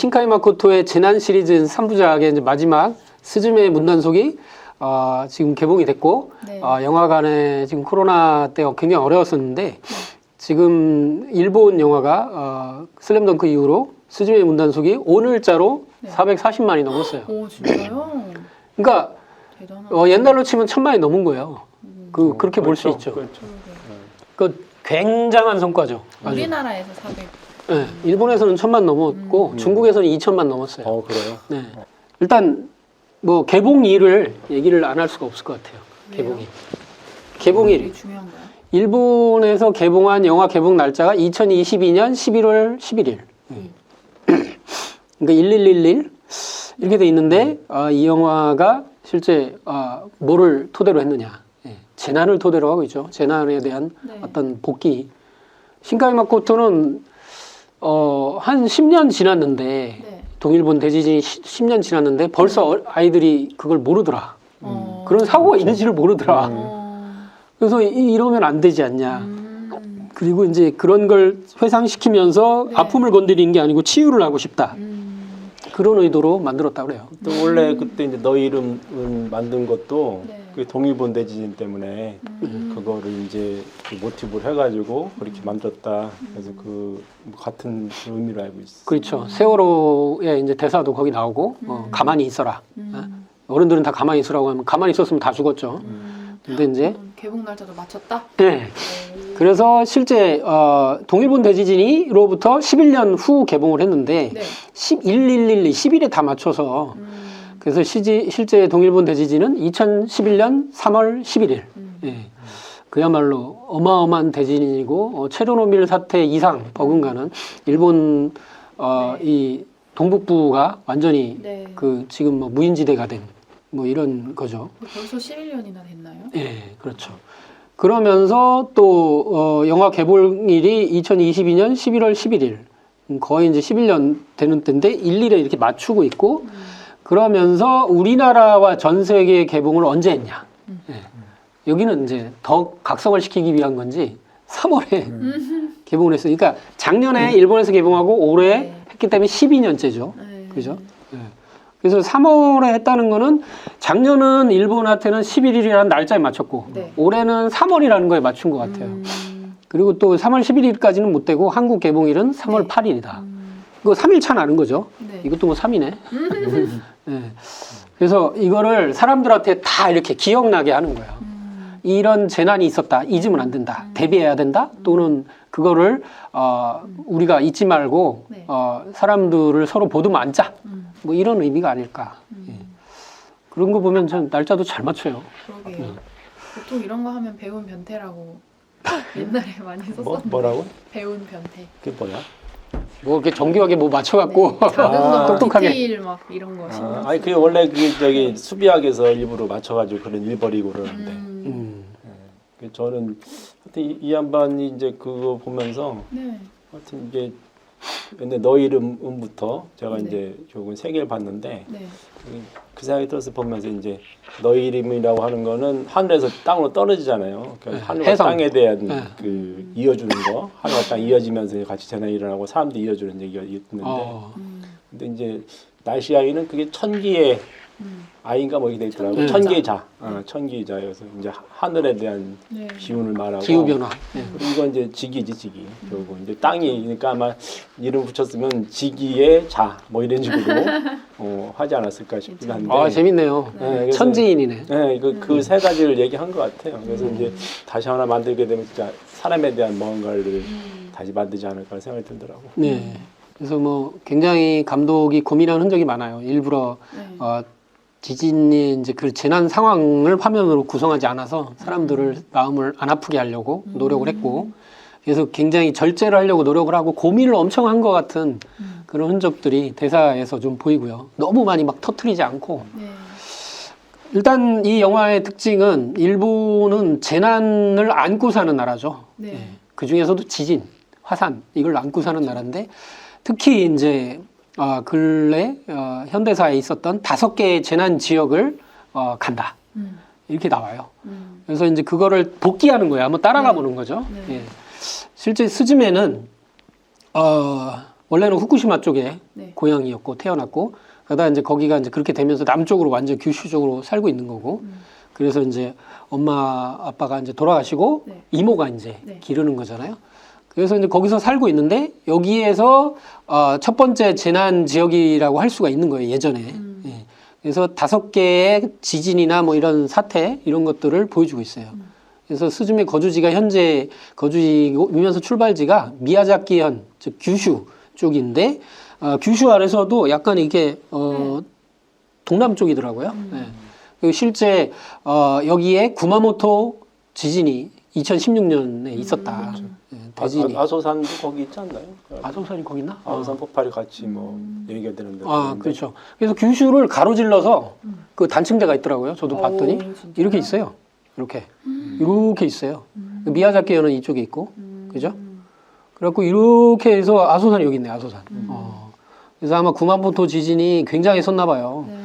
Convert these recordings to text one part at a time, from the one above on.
신카이 마코토의 재난 시리즈 3부작의 이제 마지막 스즈메의 문단속이 지금 개봉이 됐고 네. 영화관에 지금 코로나 때 굉장히 어려웠었는데 지금 일본 영화가 슬램덩크 이후로 스즈메의 문단속이 오늘자로 네. 440만이 넘었어요. 오 진짜요? 그러니까 대단하다. 옛날로 치면 1000만이 넘은 거예요. 그렇게 볼 수 있죠. 그렇죠. 그 굉장한 성과죠. 아주. 우리나라에서 400. 네, 일본에서는 1000만 넘었고 중국에서는 2000만 넘었어요. 그래요? 네. 일단 뭐 개봉일을 얘기를 안 할 수가 없을 것 같아요. 개봉일. 개봉일. 되게 중요한가요? 일본에서 개봉한 영화 개봉 날짜가 2022년 11월 11일. 그러니까 1111 이렇게 돼 있는데 이 영화가 실제 뭐를 토대로 했느냐. 예, 재난을 토대로 하고 있죠. 재난에 대한 네. 어떤 복귀. 신카이 마코토는 한 10년 지났는데 네. 동일본 대지진이 10년 지났는데 벌써 아이들이 그걸 모르더라. 그런 사고가 있는지를 모르더라. 그래서 이러면 안 되지 않냐. 그리고 이제 그런 걸 회상시키면서 네. 아픔을 건드리는 게 아니고 치유를 하고 싶다. 그런 의도로 만들었다고 그래요. 또 원래 그때 이제 너 이름 만든 것도 네. 그 동일본 대지진 때문에 그거를 이제 그 모티브를 해가지고 그렇게 만들었다. 그래서 그 같은 의미로 알고 있어. 그렇죠. 세월호의 이제 대사도 거기 나오고 가만히 있어라. 어른들은 다 가만히 있으라고 하면 가만히 있었으면 다 죽었죠. 근데 이제 개봉 날짜도 맞췄다? 네. 그래서 실제 동일본 대지진이로부터 11년 후 개봉을 했는데 네. 1111, 10일에 다 맞춰서 그래서 실제 동일본 대지진은 2011년 3월 11일. 예. 그야말로 어마어마한 대지진이고 체르노빌 사태 이상 버금가는 일본 이 동북부가 완전히 네. 그 지금 뭐 무인지대가 된 뭐 이런 거죠. 벌써 11년이나 됐나요? 예, 그렇죠. 그러면서 또 영화 개봉일이 2022년 11월 11일. 거의 이제 11년 되는 때인데 11에 이렇게 맞추고 있고 그러면서 우리나라와 전 세계 개봉을 언제 했냐. 예. 여기는 이제 더 각성을 시키기 위한 건지 3월에 개봉을 했어요. 그러니까 작년에 일본에서 개봉하고 올해 네. 했기 때문에 12년째죠. 네. 그죠? 예. 그래서 3월에 했다는 거는 작년은 일본한테는 11일이라는 날짜에 맞췄고 네. 올해는 3월이라는 거에 맞춘 것 같아요. 그리고 또 3월 11일까지는 못 되고 한국 개봉일은 3월 8일이다. 그거 3일 차 나는 거죠. 네. 이것도 뭐 3이네. 네. 그래서 이거를 사람들한테 다 이렇게 기억나게 하는 거예요. 이런 재난이 있었다. 잊으면 안 된다. 대비해야 된다. 또는 그거를 우리가 잊지 말고 네. 사람들을 서로 보듬어 앉자. 뭐 이런 의미가 아닐까. 예. 그런 거 보면 전 날짜도 잘 맞춰요. 그러게요. 보통 이런 거 하면 배운 변태라고 옛날에 많이 썼었는데. 뭐라고? 배운 변태. 그게 뭐야? 뭐 이렇게 정교하게 뭐 맞춰갖고 작은 거 똑똑하게. 디테일 막 이런 거 신경 쓰고. 아니 그게 원래 그 저기 수비학에서 일부러 맞춰가지고 그런 일벌이고 그러는데 저는 하여튼 이 양반이 이제 그거 보면서 네. 하여튼 이게 근데 너 이름부터 제가 네. 이제 조금 세 개를 봤는데 네. 그 생각이 들어서 보면서 이제 너 이름이라고 하는 거는 하늘에서 땅으로 떨어지잖아요. 그러니까 네, 하늘과 해성. 땅에 대한 네. 그 이어주는 거, 하늘과 땅 이어지면서 같이 재난이 일어나고 사람도 이어주는 얘기가 있는데, 근데 이제 날씨 아이는 그게 천기의 아이인가 뭐 이렇게 돼 있더라고요. 천기의 천기의 자, 천기의 자여서 이제 하늘에 대한 네. 기운을 말하고 기후 변화. 예. 그리고 이건 이제 지기지 지기 결국 이제 땅이니까 아마 이름 붙였으면 지기의 자 뭐 이런 식으로 하지 않았을까 싶긴 한데 아 재밌네요. 네, 그래서- 천지인이네. 네, 그 세 가지를 얘기한 것 같아요. 그래서 이제 다시 하나 만들게 되면 진짜 사람에 대한 뭔가를 다시 만들지 않을까 생각이 들더라고. 네. 그래서 뭐 굉장히 감독이 고민한 흔적이 많아요. 일부러 네. 지진이 이제 그 재난 상황을 화면으로 구성하지 않아서 사람들을 마음을 안 아프게 하려고 노력을 했고, 그래서 굉장히 절제를 하려고 노력을 하고 고민을 엄청 한 것 같은 그런 흔적들이 대사에서 좀 보이고요. 너무 많이 막 터트리지 않고. 네. 일단 이 영화의 특징은 일본은 재난을 안고 사는 나라죠. 네. 그 중에서도 지진, 화산 이걸 안고 사는 나라인데 특히 이제 근래 현대사에 있었던 5개의 재난 지역을 간다 이렇게 나와요. 그래서 이제 그거를 복귀하는 거예요. 한번 따라가 보는 거죠. 네. 예. 실제 스즈메는 원래는 후쿠시마 쪽에 네. 고향이었고 태어났고 그러다 이제 거기가 이제 그렇게 되면서 남쪽으로 완전 규슈 쪽으로 살고 있는 거고 그래서 이제 엄마 아빠가 이제 돌아가시고 네. 이모가 이제 네. 기르는 거잖아요. 그래서 이제 거기서 살고 있는데 여기에서 첫 번째 재난 지역이라고 할 수가 있는 거예요 예전에. 예. 그래서 5개의 지진이나 뭐 이런 사태 이런 것들을 보여주고 있어요. 그래서 스즈메 거주지가 현재 거주지면서 출발지가 미야자키현 즉 규슈 쪽인데 규슈 안에서도 약간 이게 동남쪽이더라고요. 예. 그리고 실제 여기에 구마모토 지진이 2016년에 있었다. 예, 대지진이. 아소산도 거기 있지 않나요? 아소산이 거기 있나? 아소산 폭발이 같이 뭐 얘기가 되는데. 그렇죠. 그래서 규슈를 가로질러서 그 단층대가 있더라고요. 저도 봤더니 진짜요? 이렇게 있어요. 이렇게 있어요. 미야자키현은 이쪽에 있고, 그죠? 그래갖고 이렇게 해서 아소산이 여기 있네, 아소산. 그래서 아마 구마모토 지진이 굉장히 컸나 봐요. 네.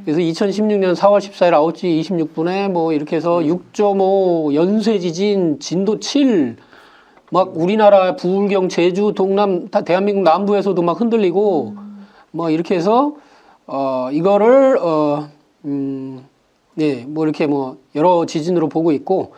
그래서 2016년 4월 14일 9시 26분에 뭐 이렇게 해서 6.5 연쇄 지진, 진도 7, 막 우리나라 부울경, 제주, 동남, 다 대한민국 남부에서도 막 흔들리고, 뭐 이렇게 해서, 이거를, 네, 뭐 이렇게 뭐 여러 지진으로 보고 있고,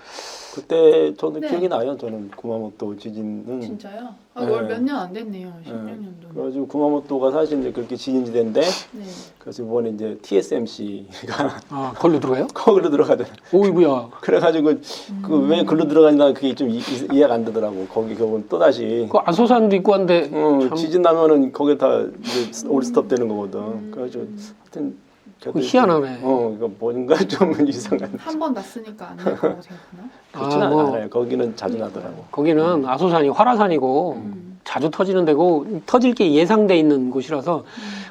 그때 저도 네. 기억이 나요. 저는 구마모토 지진은. 진짜요? 네. 몇 년 안 됐네요. 16년도. 그래가지고 구마모토가 사실 이제 그렇게 지진지대인데 네. 그래서 이번에 이제 TSMC가 걸로 들어가요? 거기로 들어가잖아요. 오이구야. 그래가지고 그 왜 글로 들어가냐 그게 좀 이해가 안 되더라고. 거기 그건 또 다시 그 아소산도 있고 한데, 참, 지진 나면은 거기 다 이제 올스톱 되는 거거든. 그래가지고 하여튼 그거 희한하네. 이거 뭔가 좀 이상한. 한 번 났으니까 안 될 거라고 생각하나? 그렇지는 뭐, 않아요. 거기는 자주 나더라고. 거기는 아소산이 활화산이고, 자주 터지는 데고, 터질 게 예상돼 있는 곳이라서,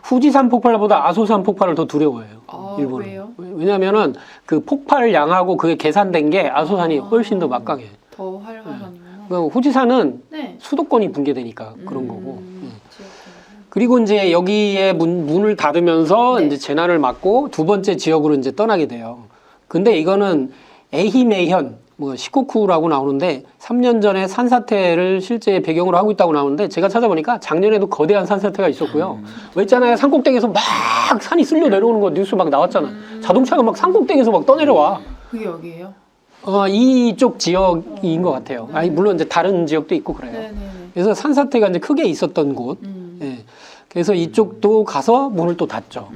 후지산 폭발보다 아소산 폭발을 더 두려워해요. 일본은. 왜요? 왜냐면은 그 폭발 양하고 그게 계산된 게 아소산이 훨씬 더 막강해. 더 활발하는구나. 그러니까 후지산은 네. 수도권이 붕괴되니까 그런 거고. 지역적으로. 그리고 이제 여기에 문을 닫으면서 네. 이제 재난을 막고 두 번째 지역으로 이제 떠나게 돼요. 근데 이거는 에히메현, 뭐 시코쿠라고 나오는데 3년 전에 산사태를 실제 배경으로 하고 있다고 나오는데 제가 찾아보니까 작년에도 거대한 산사태가 있었고요. 왜 있잖아요. 산꼭대기에서 막 산이 쓸려 내려오는 거 뉴스 막 나왔잖아. 자동차가 막 산꼭대기에서 막 떠내려와. 그게 여기예요? 이쪽 지역인 것 같아요. 아니, 물론 이제 다른 지역도 있고 그래요. 네네네. 그래서 산사태가 이제 크게 있었던 곳. 예. 그래서 이쪽도 가서 문을 또 닫죠.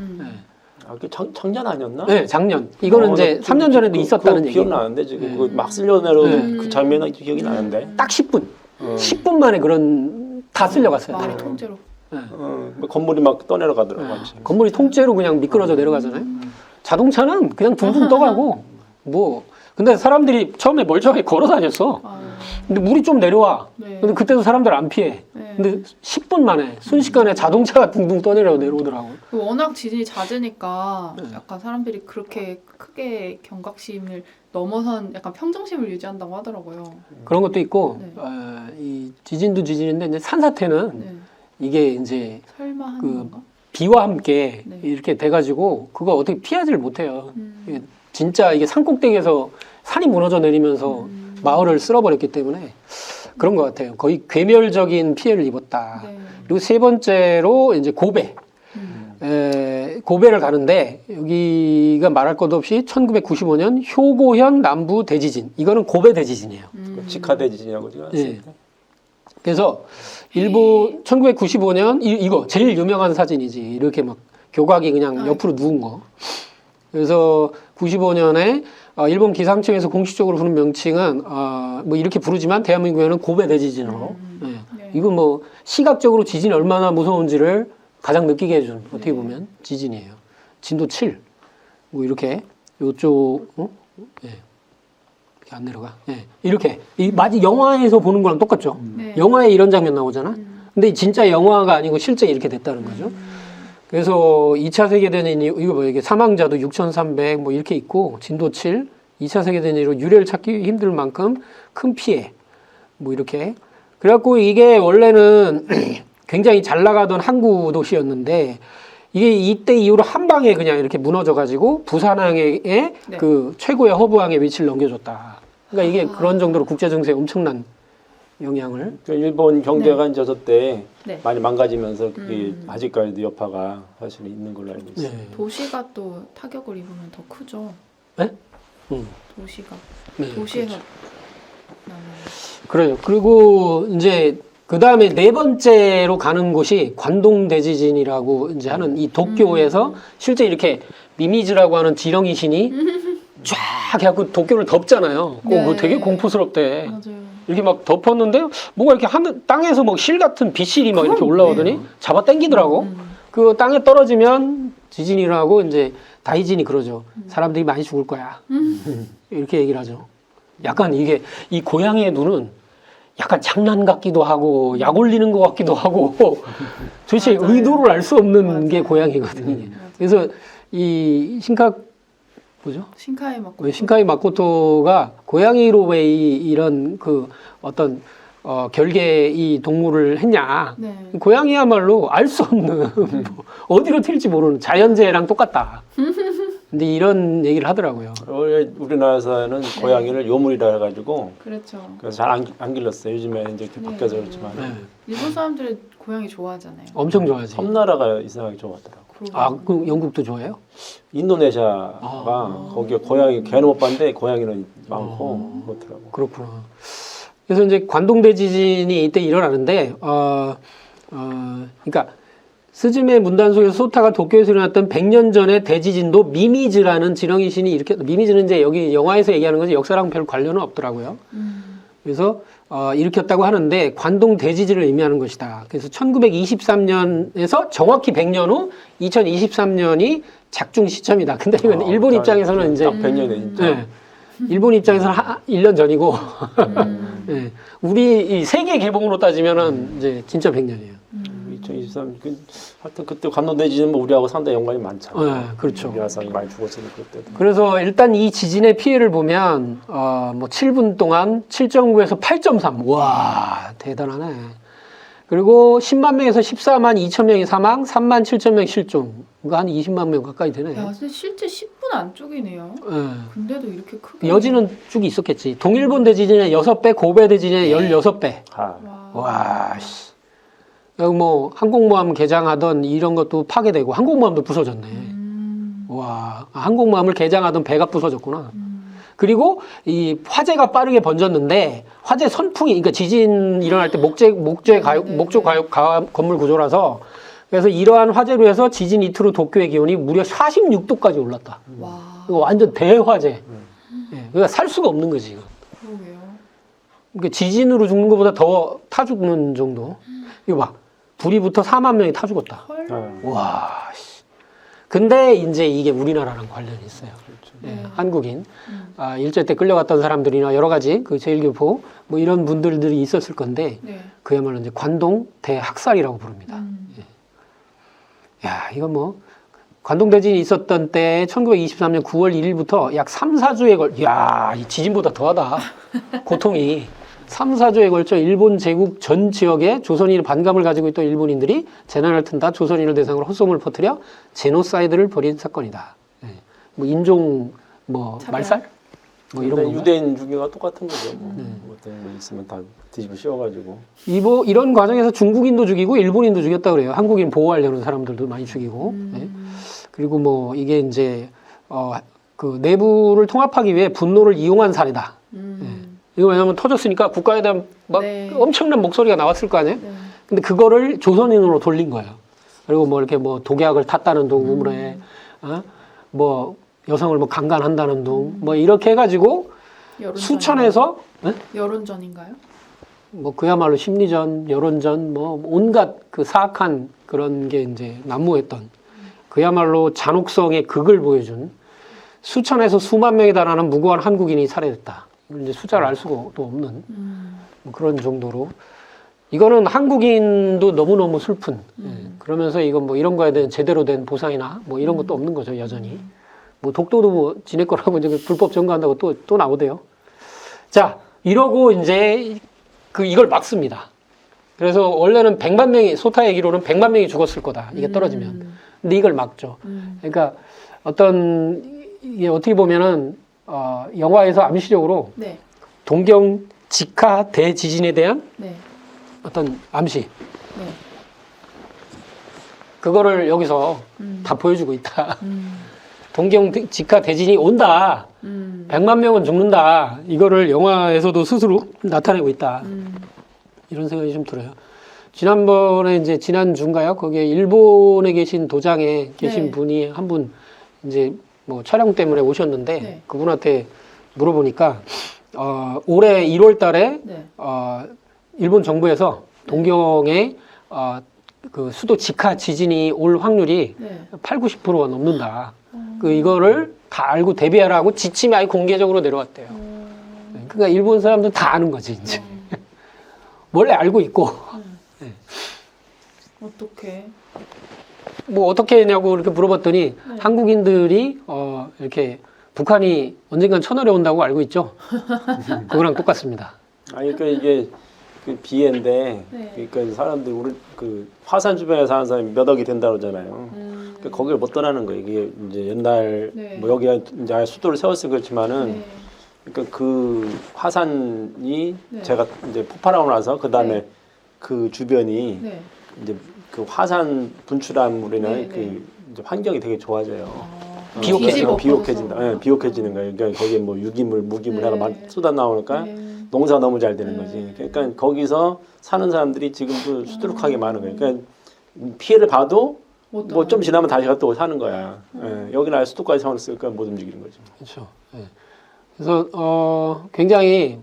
그게 작년 아니었나? 네, 작년. 이거는 이제 3년 전에도 있었다는 얘기. 기억나는데 지금 그거 막 쓸려 내려오는 그 장면이 기억이 나는데. 딱 10분. 10분 만에 다 쓸려갔어요. 말이 통째로. 뭐 건물이 막 떠내려가더라고. 마치. 건물이 통째로 그냥 미끄러져 내려가잖아요. 자동차는 그냥 둥둥 떠가고 뭐 근데 사람들이 처음에 멀쩡하게 걸어 다녔어. 근데 물이 좀 내려와. 네. 근데 그때도 사람들 안 피해. 네. 근데 10분 만에 순식간에 자동차가 둥둥 내려오더라고. 워낙 지진이 잦으니까 약간 사람들이 그렇게 크게 경각심을 넘어선 약간 평정심을 유지한다고 하더라고요. 그런 것도 있고 네. 이 지진도 지진인데 이제 산사태는 네. 이게 이제 설마 하는 그 건가? 비와 함께 네. 이렇게 돼가지고 그거 어떻게 피하지를 못해요. 이게 진짜 이게 산꼭대기에서 산이 무너져 내리면서 마을을 쓸어버렸기 때문에 그런 것 같아요. 거의 괴멸적인 피해를 입었다. 네. 그리고 세 번째로 이제 고베. 고베를 가는데 여기가 말할 것 없이 1995년 효고현 남부 대지진. 이거는 고베 대지진이에요. 그 치카 대지진이라고 제가 네. 했을 때. 그래서 일본 1995년 이거 제일 유명한 사진이지. 이렇게 막 교각이 그냥 옆으로 누운 거. 그래서 95년에 일본 기상청에서 공식적으로 부른 명칭은 뭐 이렇게 부르지만 대한민국에는 고베 대지진으로. 네. 네. 이건 뭐 시각적으로 지진이 얼마나 무서운지를 가장 느끼게 해준 어떻게 보면 지진이에요. 진도 7. 뭐 이렇게 요쪽 예. 이렇게 안 내려가. 예. 이렇게 마치 영화에서 보는 거랑 똑같죠. 네. 영화에 이런 장면 나오잖아. 근데 진짜 영화가 아니고 실제 이렇게 됐다는 거죠. 그래서 2차 세계대전이 이거 뭐 이게 사망자도 6,300 뭐 이렇게 있고 진도 7. 2차 세계대전으로 유례를 찾기 힘들 만큼 큰 피해. 뭐 이렇게. 그래갖고 이게 원래는 굉장히 잘 나가던 항구 도시였는데 이게 이때 이후로 한 방에 그냥 이렇게 무너져가지고 부산항의 네. 그 최고의 허브항에 위치를 넘겨줬다. 그러니까 이게 그런 정도로 국제 증세에 엄청난 영향을. 그 일본 경제가 이제 저때 네. 많이 망가지면서 그게 아직까지도 여파가 사실 있는 걸로 알고 있어요. 네. 도시가 또 타격을 입으면 더 크죠. 네? 도시가 네, 도시에서 나는 그래요. 그리고 이제 그 다음에 네 번째로 가는 곳이 관동 대지진이라고 이제 하는 이 도쿄에서 실제 이렇게 미미즈라고 하는 지렁이 신이 쫙 해갖고 도쿄를 덮잖아요. 네. 그거 되게 공포스럽대. 맞아요. 이렇게 막 덮었는데 뭐가 이렇게 하늘 땅에서 뭐 실 같은 비실이 막 이렇게 올라오더니 잡아 당기더라고. 그 땅에 떨어지면 지진이 일어나고 이제 다이진이 그러죠. 사람들이 많이 죽을 거야. 이렇게 얘기를 하죠. 약간 이게 이 고양이의 눈은 약간 장난 같기도 하고 약 올리는 것 같기도 하고 도대체 맞아요. 의도를 알 수 없는 맞아요. 게 고양이거든요. 맞아요. 그래서 이 뭐죠? 신카이 마코토. 왜 신카이 마코토가 고양이로 왜 이런 그 어떤 결계 이 동물을 했냐? 네. 고양이야말로 알 수 없는 뭐 어디로 튈지 모르는 자연재해랑 똑같다. 근데 이런 얘기를 하더라고요. 원래 우리나라에서는 고양이를 요물이라 해가지고 그렇죠. 그래서 잘 안 길렀어요. 요즘에 이제 이렇게 네. 바뀌어서 그렇지만 네. 일본 사람들은 고양이 좋아하잖아요. 엄청 좋아하지. 섬나라가 이상하게 좋아하더라고. 아, 그 영국도 좋아해요? 인도네시아가 거기에 고양이 개는 못 봤는데 고양이는 많고 그렇더라고. 그렇구나. 그래서 이제 관동 대지진이 이때 일어나는데, 그러니까 스즈메 문단 속에서 소타가 도쿄에서 일어났던 100년 전의 대지진도 미미즈라는 지렁이 신이 이렇게 미미즈는 이제 여기 영화에서 얘기하는 거지 역사랑 별 관련은 없더라고요. 그래서 일으켰다고 하는데 관동 대지진을 의미하는 것이다. 그래서 1923년에서 정확히 100년 후 2023년이 작중 시점이다. 근데 이건 일본 입장에서는 이제 딱 100년에 진짜. 네, 일본 입장에서는 1년 전이고 네, 우리 이 세계 개봉으로 따지면은 이제 진짜 100년이에요. 2023 하여튼 그때 관동대지는 뭐 우리하고 상당히 연관이 많잖아요. 네, 그렇죠. 우리나라 사람이 많이 죽었으니까 그때도. 그래서 일단 이 지진의 피해를 보면 뭐 7분 동안 7.9에서 8.3. 와, 대단하네. 그리고 10만 명에서 14만 2천 명이 사망, 3만 7천 명 실종. 이거 한 20만 명 가까이 되네. 야, 근데 실제 10분 안쪽이네요. 예. 근데도 이렇게 크게. 여지는 쭉 있었겠지. 동일본 대지진의 6배, 고베 대지진의 16배. 아, 와, 씨. 여기 뭐 항공모함 개장하던 이런 것도 파괴되고 항공모함도 부서졌네. 와, 항공모함을 개장하던 배가 부서졌구나. 그리고 이 화재가 빠르게 번졌는데 화재 선풍이 그러니까 지진 일어날 때 목조 건물 구조라서 그래서 이러한 화재로 해서 지진 이틀 후 도쿄의 기온이 무려 46도까지 올랐다. 와. 이거 완전 대화재. 예, 그러니까 살 수가 없는 거지 이거. 그러게요. 그러니까 지진으로 죽는 것보다 더 타 죽는 정도. 이거 봐. 불이 붙어 4만 명이 타 죽었다. 헐. 와, 씨. 근데 이제 이게 우리나라랑 관련이 있어요. 예, 한국인. 일제 때 끌려갔던 사람들이나 여러 가지 그 제1교포 뭐 이런 분들이 있었을 건데 네. 그야말로 이제 관동 대학살이라고 부릅니다. 예. 야, 이거 뭐 관동 대진이 있었던 때 1923년 9월 1일부터 약 3, 4주에 야, 이 지진보다 더하다. 고통이 3, 4주에 걸쳐 일본 제국 전 지역에 조선인의 반감을 가지고 있던 일본인들이 재난을 튼다 조선인을 대상으로 헛소문을 퍼뜨려 제노사이드를 벌인 사건이다. 예. 뭐 인종 뭐 차별? 말살? 뭐 이런 거. 유대인 죽이가 똑같은 거죠. 뭐 어떤 거 있으면 다 뒤집어 씌워가지고. 이런 과정에서 중국인도 죽이고 일본인도 죽였다 그래요. 한국인 보호하려는 사람들도 많이 죽이고. 예. 그리고 뭐 이게 이제 그 내부를 통합하기 위해 분노를 이용한 사례다. 이거 왜냐면 터졌으니까 국가에 대한 막 네. 엄청난 목소리가 나왔을 거 아니에요? 네. 근데 그거를 조선인으로 돌린 거예요. 그리고 뭐 이렇게 뭐 독약을 탔다는 둥, 우물에, 뭐 여성을 뭐 강간한다는 둥, 뭐 이렇게 해가지고 수천에서, 네? 여론전인가요? 뭐 그야말로 심리전, 여론전, 뭐 온갖 그 사악한 그런 게 이제 난무했던 그야말로 잔혹성의 극을 보여준 수천에서 수만 명에 달하는 무고한 한국인이 살해됐다. 이제 숫자를 알 수가 또 없는 뭐 그런 정도로 이거는 한국인도 너무너무 슬픈 예. 그러면서 이건 뭐 이런 거에 대한 제대로 된 보상이나 뭐 이런 것도 없는 거죠 여전히 뭐 독도도 뭐 지네 거라고 이제 불법 점거한다고 또 나오대요. 자 이러고 이제 그 이걸 막습니다. 그래서 원래는 100만 명이 소타 얘기로는 100만 명이 죽었을 거다 이게 떨어지면 근데 이걸 막죠. 그러니까 이게 어떻게 보면은 영화에서 암시적으로 네. 동경 직하 대지진에 대한 네. 어떤 암시 네. 그거를 여기서 음. 다 보여주고 있다. 음. 동경 직하 대진이 온다. 100만 명은 죽는다. 이거를 영화에서도 스스로 나타내고 있다. 이런 생각이 좀 들어요. 지난번에 이제 지난주인가요? 거기에 일본에 계신 도장에 계신 네. 분이 한 분 이제 뭐 촬영 때문에 오셨는데 네. 그분한테 물어보니까 올해 1월 달에 네. 일본 정부에서 동경에 그 수도 직하 지진이 올 확률이 네. 8, 90%가 넘는다. 이거를 다 알고 대비하라고 지침이 아예 공개적으로 내려왔대요. 그러니까 일본 사람들 다 아는 거지 이제. 원래 알고 있고 어떻게? 뭐 어떻게 했냐고 이렇게 물어봤더니 네. 한국인들이 이렇게 북한이 언젠간 쳐내려 온다고 알고 있죠. 그거랑 똑같습니다. 아니 그러니까 이게 그 비해인데 네. 그러니까 사람들이 우리 그 화산 주변에 사는 사람이 몇 억이 된다 그러잖아요. 그러니까 거기를 못 떠나는 거예요. 이게 이제 옛날 네. 뭐 여기가 이제 아예 수도를 세웠으니 그렇지만은 네. 그러니까 그 화산이 네. 제가 이제 폭발하고 나서 그 다음에 네. 그 주변이 네. 이제 그 화산 분출함으로 인한 네, 그 네. 이제 환경이 되게 좋아져요. 비옥해지고 비옥해진다. 예, 비옥해지는 거예요. 그러니까 거기에 뭐 유기물, 무기물 네. 하나 막 쏟아 나오니까 네. 농사가 너무 잘 되는 네. 거지. 그러니까 거기서 사는 사람들이 지금도 수두룩하게 많은 거예요. 그러니까 피해를 봐도 뭐 좀 지나면 다시 또 사는 거야. 예, 여기는 아예 수도까지 세웠으니까 못 움직이는 거죠. 그렇죠. 예. 그래서 굉장히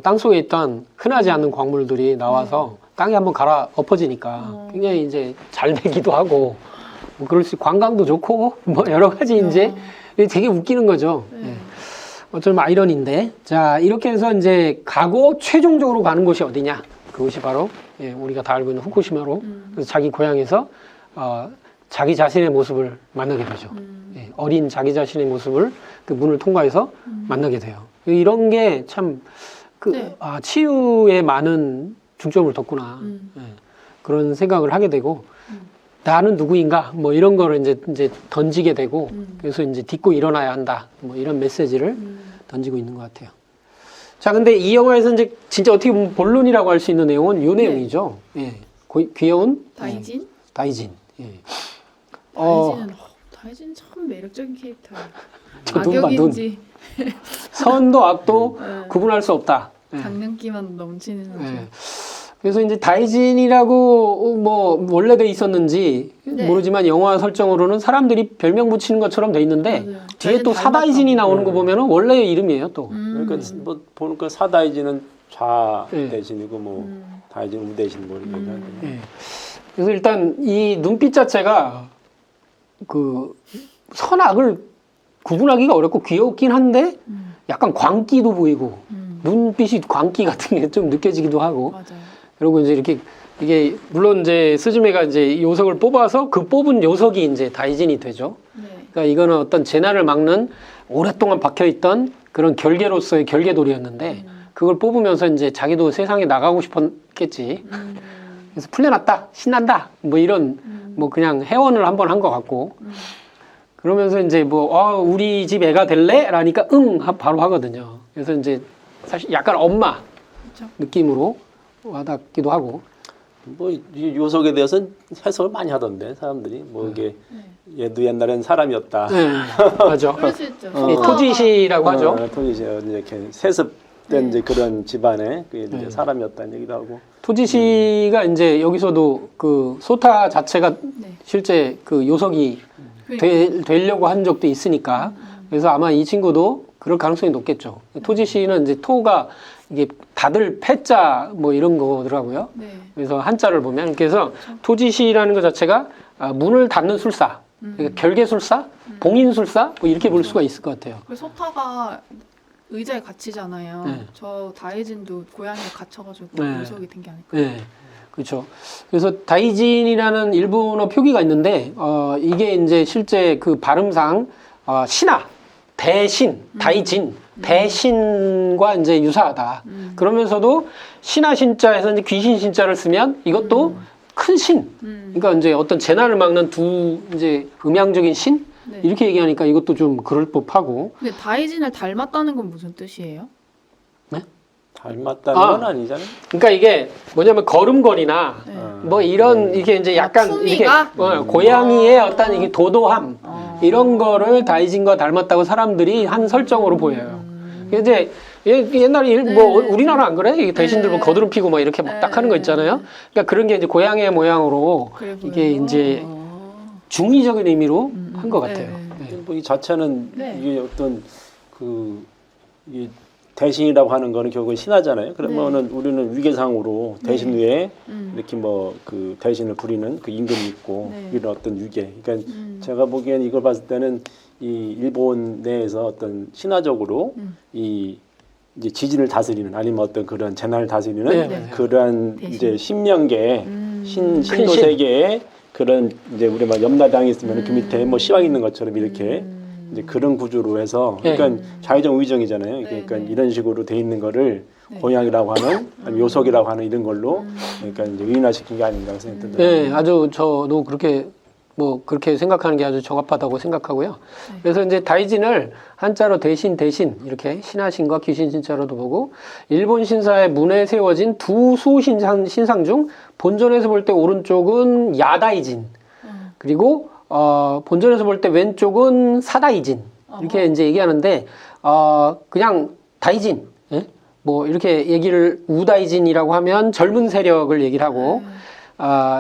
땅 속에 있던 흔하지 않는 광물들이 나와서 땅이 한번 갈아 엎어지니까 굉장히 이제 잘 되기도 하고 뭐 그럴 수 관광도 좋고 뭐 여러 가지 이제 되게 웃기는 거죠. 네. 예. 어쩌면 아이러니인데 자 이렇게 해서 이제 가고 최종적으로 가는 곳이 어디냐? 그것이 바로 우리가 다 알고 있는 후쿠시마로 그래서 자기 고향에서 자기 자신의 모습을 만나게 되죠. 어린 자기 자신의 모습을 그 문을 통과해서 만나게 돼요. 이런 게 참 네. 치유에 많은 중점을 뒀구나. 그런 생각을 하게 되고 나는 누구인가 뭐 이런 거를 이제 던지게 되고 그래서 이제 딛고 일어나야 한다. 뭐 이런 메시지를 던지고 있는 것 같아요. 자, 근데 이 영화에서 이제 진짜 어떻게 보면 본론이라고 할 수 있는 내용은 이 내용이죠. 예. 귀여운 다이진? 다이진. 예. 다이진 참 매력적인 캐릭터예요. 저 눈 봐, 눈. 악역인지 선도 악도 네. 구분할 수 없다. 예. 장난기만 넘치는 아주. 예. 그래서 이제 다이진이라고 뭐 원래 돼 있었는지 네. 모르지만 영화 설정으로는 사람들이 별명 붙이는 것처럼 돼 있는데 맞아요. 뒤에 또 다이진 사다이진이 닮았다고. 나오는 거 보면은 원래의 이름이에요 또. 그러니까 뭐 보니까 사다이진은 좌 네. 대신이고 뭐 다이진은 우 대신 뭐 이렇게 얘기하는 예. 그래서 일단 이 눈빛 자체가 그 선악을 구분하기가 어렵고 귀엽긴 한데 약간 광기도 보이고 눈빛이 광기 같은 게 좀 느껴지기도 하고 맞아요. 그리고 이제 이렇게 이게 물론 이제 스즈메가 이제 요석을 뽑아서 그 뽑은 요석이 이제 다이진이 되죠. 네. 그러니까 이거는 어떤 재난을 막는 오랫동안 박혀 있던 그런 결계로서의 결계돌이었는데 그걸 뽑으면서 이제 자기도 세상에 나가고 싶었겠지. 그래서 풀려났다, 신난다, 뭐 이런 뭐 그냥 회원을 한번 한 것 같고 그러면서 이제 뭐 우리 집 애가 될래? 라니까 바로 하거든요. 그래서 이제 사실 약간 엄마 그쵸. 느낌으로 와닿기도 하고. 뭐 이 요석에 대해서는 해석을 많이 하던데 사람들이 뭐 이게 얘도 옛날엔 사람이었다. 네, 맞아. 그럴 수 있죠. 예, 토지시라고 하죠. 토지시 이렇게 세습된 네. 이제 그런 집안의 그 이제 네. 사람이었다는 얘기도 하고. 토지시가 이제 여기서도 그 소타 자체가 네. 실제 그 요석이 되려고 한 적도 있으니까 그래서 아마 이 친구도 그럴 가능성이 높겠죠. 토지시는 이제 토가 이게 다들 패자 뭐 이런 거더라고요. 네. 그래서 한자를 보면 그래서 토지시라는 것 자체가 문을 닫는 술사, 그러니까 결계술사, 봉인술사 뭐 이렇게 볼 수가 있을 것 같아요. 그 소타가 의자에 갇히잖아요. 네. 저 다이진도 고양이에 갇혀가지고 네. 요석이 된 게 아닐까. 네, 그렇죠. 그래서 다이진이라는 일본어 표기가 있는데 이게 이제 실제 그 발음상 신하, 대신, 다이진, 대신과 이제 유사하다. 그러면서도 신하 신자에서 이제 귀신 신자를 쓰면 이것도 큰 신. 그러니까 이제 어떤 재난을 막는 두 이제 음양적인 신 네. 이렇게 얘기하니까 이것도 좀 그럴 법하고. 근데 다이진을 닮았다는 건 무슨 뜻이에요? 네? 닮았다는 아. 건 아니잖아요. 그러니까 이게 뭐냐면 걸음걸이나 네. 뭐 이런 이게 이제 약간 이렇게 품위가? 고양이의 어떤 이게 도도함 이런 거를 다이진과 닮았다고 사람들이 한 설정으로 보여요. 이제 옛날에 뭐 네. 우리나라 안 그래? 이게 대신들 뭐 네. 거드름 피고 막 이렇게 막 딱 하는 거 있잖아요. 그러니까 그런 게 이제 고양이의 모양으로 그래 이게 보여요. 이제 중의적인 의미로 한 것 같아요. 네. 네. 뭐 이 자체는 네. 이게 어떤 이 대신이라고 하는 거는 결국은 신하잖아요. 그러면은 우리는 위계상으로 대신 위에 이렇게 뭐 그 대신을 부리는 그 임금이 있고 네. 이런 어떤 위계. 그러니까 제가 보기엔 이걸 봤을 때는 이 일본 내에서 어떤 신화적으로 이 이제 지진을 다스리는 아니면 어떤 그런 재난을 다스리는 네, 맞아요. 그러한 대신. 이제 신명계 신도 신. 세계에 그런 이제 우리 막 염라당이 있으면 그 밑에 뭐 시왕 있는 것처럼 이렇게 이제 그런 구조로 해서 네. 그러니까 좌의정 우의정이잖아요. 네, 그러니까 네. 이런 식으로 돼 있는 거를 네. 고양이라고 하는 아니면 요속이라고 하는 이런 걸로 그러니까 이제 의인화시킨 게 아닌가 생각됩니다. 네, 아주 저도 그렇게 뭐 그렇게 생각하는 게 아주 적합하다고 생각하고요. 그래서 이제 다이진을 한자로 대신 이렇게 신하신과 귀신 신자로도 보고 일본 신사의 문에 세워진 두 수신상 중 본전에서 볼 때 오른쪽은 야다이진 그리고 본전에서 볼 때 왼쪽은 사다이진 이렇게 이제 얘기하는데 그냥 다이진 예? 뭐 이렇게 얘기를 우다이진이라고 하면 젊은 세력을 얘기를 하고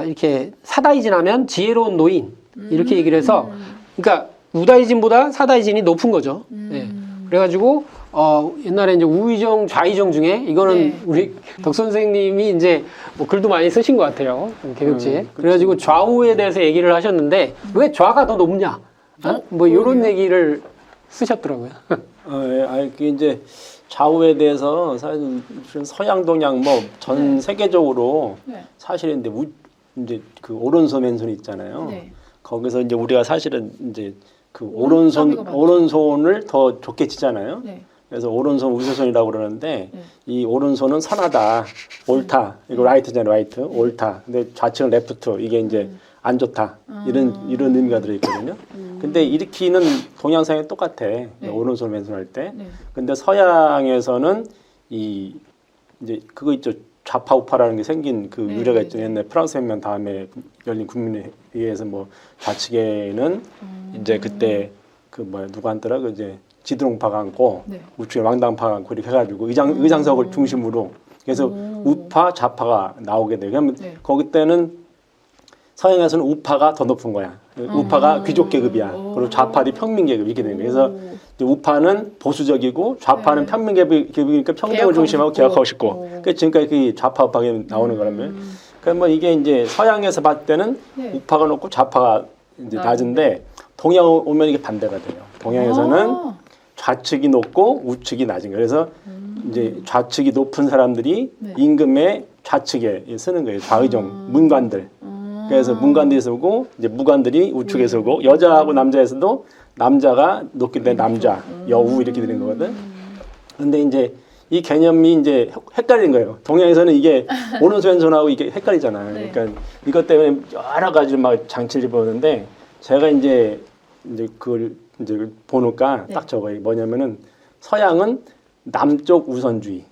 이렇게 사다이진 하면 지혜로운 노인 이렇게 얘기를 해서 그러니까 우다이진보다 사다이진이 높은 거죠. 예. 그래가지고 옛날에 이제 우의정 좌의정 중에 이거는 네. 우리 덕 선생님이 이제 뭐 글도 많이 쓰신 것 같아요. 개벽지에. 그치. 그래가지고 좌우에 대해서 얘기를 하셨는데 왜 좌가 더 높냐? 뭐 이런 얘기를 쓰셨더라고요. 예, 아니 그게 이제 좌우에 대해서 사실 서양 동양 뭐 전 세계적으로 네. 사실은 이제 그 오른손 왼손이 있잖아요. 네. 거기서 이제 우리가 사실은 이제 그 오른손잡이가 많죠. 오른손을 더 좋게 치잖아요. 네. 그래서 오른손 우세손이라고 그러는데 네. 이 오른손은 선하다, 옳다. 이거 라이트잖아요, 라이트, 옳다. 근데 좌측은 레프트. 이게 이제 안 좋다. 이런 의미가 들어 있거든요. 근데 일으키는 동양상에 똑같아. 오른손 왼손 할 때. 네. 근데 서양에서는 이 이제 그거 있죠. 좌파 우파라는 게 생긴 그 네, 유래가 네, 있죠. 네. 옛날 프랑스 혁명 다음에 열린 국민회의에서 뭐 좌측에는 이제 그때 그 뭐야 누가 앉더라 그 이제 지드롱파가 앉고 네. 우측에 왕당파가 앉고 이렇게 해가지고 의장석을 중심으로 그래서 우파 좌파가 나오게 돼요. 그러면 네. 거기 때는 서양에서는 우파가 더 높은 거야. 우파가 귀족 계급이야. 그리고 좌파들이 평민 계급 이렇게 되는 거예요. 그래서 이제 우파는 보수적이고 좌파는 네. 평민 계급이니까 평등을 개혁하고 중심하고 싶고. 개혁하고 싶고. 그러니까 지금까지 그 좌파 우파가 나오는 거라면. 그러면 뭐 이게 이제 서양에서 봤을 때는 네. 우파가 높고 좌파가 이제 낮은데 동양 오면 이게 반대가 돼요. 동양에서는 좌측이 높고 우측이 낮은 거예요. 그래서 이제 좌측이 높은 사람들이 네. 임금의 좌측에 쓰는 거예요. 좌의정 문관들. 그래서 문관들이 서고 이제 무관들이 우측에 서고 여자하고 남자에서도 남자가 높게 된 남자, 여우 이렇게 되는 거거든. 근데 이제 이 개념이 이제 헷갈리는 거예요. 동양에서는 이게 오른손 왼손하고 이게 헷갈리잖아요. 네. 그러니까 이것 때문에 여러 가지 막 장치를 보는데 제가 이제 그걸 이제 보니까 네. 딱 저거예요. 뭐냐면은 서양은 남쪽 우선주의.